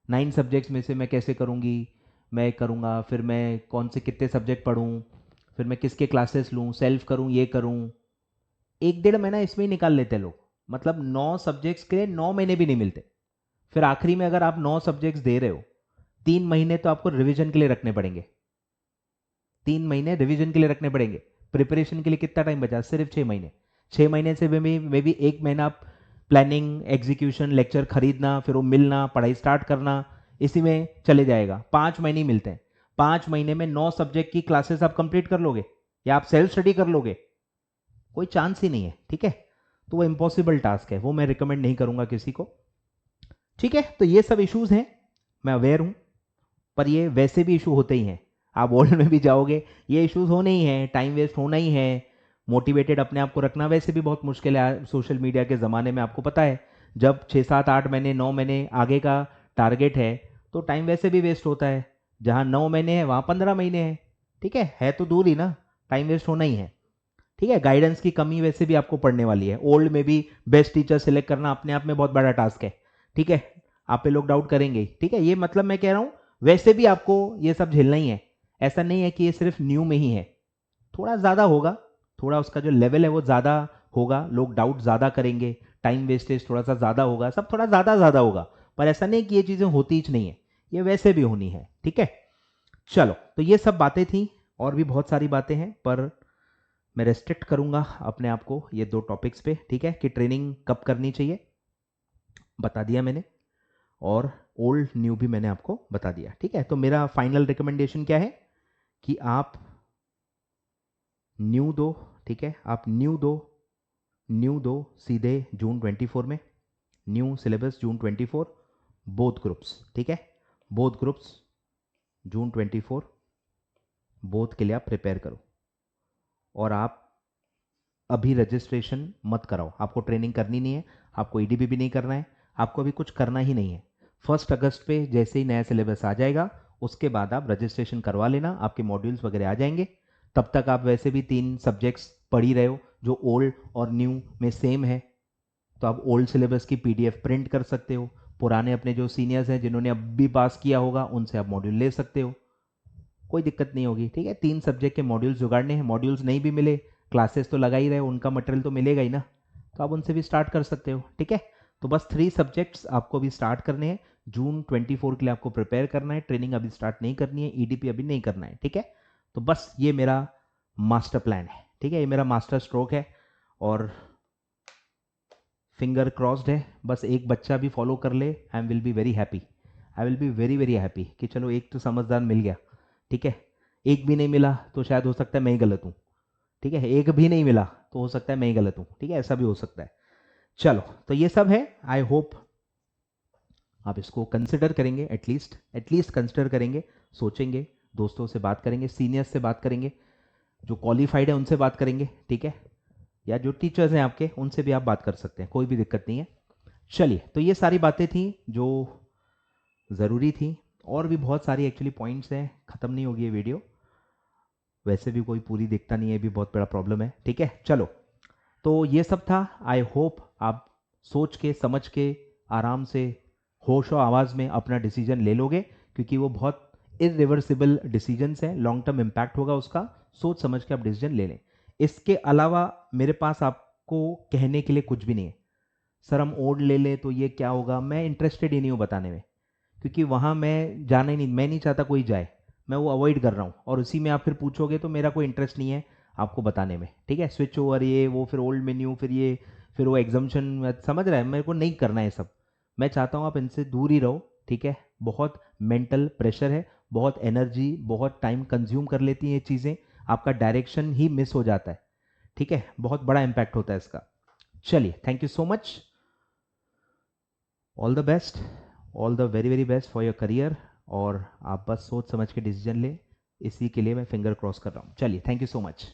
9 सब्जेक्ट्स में से मैं कैसे करूँगी, मैं करूँगा, फिर मैं कौन से कितने सब्जेक्ट पढ़ूँ, फिर मैं किसके क्लासेस लूँ, सेल्फ करूँ, ये करूँ। 1 डेढ़ महीना इसमें ही निकाल लेते हैं लोग। मतलब 9 सब्जेक्ट्स के 9 महीने भी नहीं मिलते। फिर आखिरी में अगर आप 9 सब्जेक्ट्स दे रहे हो, 3 महीने तो आपको रिविजन के लिए रखने पड़ेंगे। 3 महीने रिविजन के लिए रखने पड़ेंगे। प्रिपरेशन के लिए कितना टाइम बचा? सिर्फ 6 महीने। 6 महीने से मे बी 1 महीना प्लानिंग, एग्जीक्यूशन, लेक्चर खरीदना, फिर वो मिलना, पढ़ाई स्टार्ट करना, इसी में चले जाएगा। 5 महीने मिलते हैं। 5 महीने में 9 सब्जेक्ट की क्लासेस आप कंप्लीट कर लोगे या आप सेल्फ स्टडी कर लोगे? कोई चांस ही नहीं है। ठीक है, तो वो इम्पॉसिबल टास्क है, वो मैं रिकमेंड नहीं करूंगा किसी को। ठीक है, तो ये सब इश्यूज हैं, मैं अवेयर हूं, पर ये वैसे भी इशू होते ही हैं। आप वर्ल्ड में भी जाओगे, ये इश्यूज होने ही हैं, टाइम वेस्ट होना ही है। मोटिवेटेड अपने आप को रखना वैसे भी बहुत मुश्किल है सोशल मीडिया के ज़माने में। आपको पता है, जब 6 7 8 महीने 9 महीने आगे का टारगेट है तो टाइम वैसे भी वेस्ट होता है। जहाँ 9 महीने है वहाँ 15 महीने है। ठीक है तो दूर ही ना, टाइम वेस्ट होना ही है। ठीक है, गाइडेंस की कमी वैसे भी आपको पड़ने वाली है। ओल्ड में भी बेस्ट टीचर सिलेक्ट करना अपने आप में बहुत बड़ा टास्क है। ठीक है, आप पे लोग डाउट करेंगे ही। ठीक है, ये मतलब मैं कह रहा हूँ वैसे भी आपको ये सब झेलना ही है। ऐसा नहीं है कि ये सिर्फ न्यू में ही है, थोड़ा ज़्यादा होगा, थोड़ा उसका जो लेवल है वो ज़्यादा होगा, लोग डाउट ज़्यादा करेंगे, टाइम वेस्टेज थोड़ा सा ज़्यादा होगा, सब थोड़ा ज़्यादा होगा। पर ऐसा नहीं कि ये चीज़ें होती ही नहीं है, ये वैसे भी होनी है। ठीक है, चलो, तो ये सब बातें थी, और भी बहुत सारी बातें हैं, पर मैं रेस्ट्रिक्ट करूंगा अपने आप को ये 2 टॉपिक्स पे। ठीक है, कि ट्रेनिंग कब करनी चाहिए बता दिया मैंने, और ओल्ड न्यू भी मैंने आपको बता दिया। ठीक है, तो मेरा फाइनल रिकमेंडेशन क्या है कि आप न्यू दो। ठीक है, आप न्यू दो सीधे जून 24 में, न्यू सिलेबस जून 24, बोथ ग्रुप्स। ठीक है, बोथ ग्रुप्स जून 24, बोथ के लिए आप प्रिपेयर करो। और आप अभी रजिस्ट्रेशन मत कराओ, आपको ट्रेनिंग करनी नहीं है, आपको ईडीपी भी नहीं करना है, आपको अभी कुछ करना ही नहीं है। 1 अगस्त पे जैसे ही नया सिलेबस आ जाएगा उसके बाद आप रजिस्ट्रेशन करवा लेना, आपके मॉड्यूल्स वगैरह आ जाएंगे। तब तक आप वैसे भी 3 सब्जेक्ट्स पढ़ ही रहे हो जो ओल्ड और न्यू में सेम है, तो आप ओल्ड सिलेबस की पीडीएफ प्रिंट कर सकते हो। पुराने अपने जो सीनियर्स हैं जिन्होंने अब भी पास किया होगा उनसे आप मॉड्यूल ले सकते हो, कोई दिक्कत नहीं होगी। ठीक है, 3 सब्जेक्ट के मॉड्यूल्स जुगाड़ने हैं, मॉड्यूल्स नहीं भी मिले, क्लासेस तो लगा ही रहे, उनका मटेरियल तो मिलेगा ही ना, तो आप उनसे भी स्टार्ट कर सकते हो। ठीक है, तो बस 3 सब्जेक्ट्स आपको भी स्टार्ट करने हैं। जून 24 के लिए आपको प्रिपेयर करना है, ट्रेनिंग अभी स्टार्ट नहीं करनी है, ईडीपी अभी नहीं करना है। ठीक है, तो बस ये मेरा मास्टर प्लान है। ठीक है, ये मेरा मास्टर स्ट्रोक है, और फिंगर क्रॉस्ड है, बस एक बच्चा भी फॉलो कर ले, I will be very happy, I will be very very happy कि चलो एक तो समझदार मिल गया। ठीक है, एक भी नहीं मिला तो शायद हो सकता है मैं ही गलत हूँ। ठीक है, एक भी नहीं मिला तो हो सकता है मैं ही गलत हूँ। ठीक है, ऐसा भी हो सकता है। चलो, तो ये सब है, आई होप आप इसको कंसिडर करेंगे, एटलीस्ट कंसिडर करेंगे, सोचेंगे, दोस्तों से बात करेंगे, सीनियर्स से बात करेंगे, जो क्वालिफाइड है उनसे बात करेंगे। ठीक है, या जो टीचर्स हैं आपके उनसे भी आप बात कर सकते हैं, कोई भी दिक्कत नहीं है। चलिए, तो ये सारी बातें थी जो ज़रूरी थी, और भी बहुत सारी एक्चुअली पॉइंट्स हैं, ख़त्म नहीं होगी ये वीडियो, वैसे भी कोई पूरी दिखता नहीं है, भी बहुत बड़ा प्रॉब्लम है। ठीक है, चलो, तो ये सब था। आई होप आप सोच के समझ के आराम से होश और आवाज़ में अपना डिसीजन ले लोगे, क्योंकि वो बहुत इरिवर्सिबल डिसीजंस हैं, लॉन्ग टर्म इम्पैक्ट होगा उसका, सोच समझ के आप डिसीजन ले लें। इसके अलावा मेरे पास आपको कहने के लिए कुछ भी नहीं है। सर हम ओल्ड ले लें तो ये क्या होगा, मैं इंटरेस्टेड ही नहीं हूँ बताने में, क्योंकि वहाँ मैं जाना ही नहीं, मैं नहीं चाहता कोई जाए, मैं वो अवॉइड कर रहा हूँ, और उसी में आप फिर पूछोगे तो मेरा कोई इंटरेस्ट नहीं है आपको बताने में। ठीक है, स्विच ओवर ये वो, फिर ओल्ड मेन्यू, फिर ये, फिर वो एग्जाम्शन, समझ रहा है, मेरे को नहीं करना है सब, मैं चाहता हूँ आप इनसे दूर ही रहो। ठीक है, बहुत मेंटल प्रेशर है, बहुत एनर्जी, बहुत टाइम कंज्यूम कर लेती हैं ये चीज़ें, आपका डायरेक्शन ही मिस हो जाता है। ठीक है, बहुत बड़ा इम्पैक्ट होता है इसका। चलिए, thank you so much, all the best, all the very very best for your career, और आप बस सोच समझ के डिसीजन ले, इसी के लिए मैं फिंगर क्रॉस कर रहा हूँ। चलिए, थैंक यू सो मच।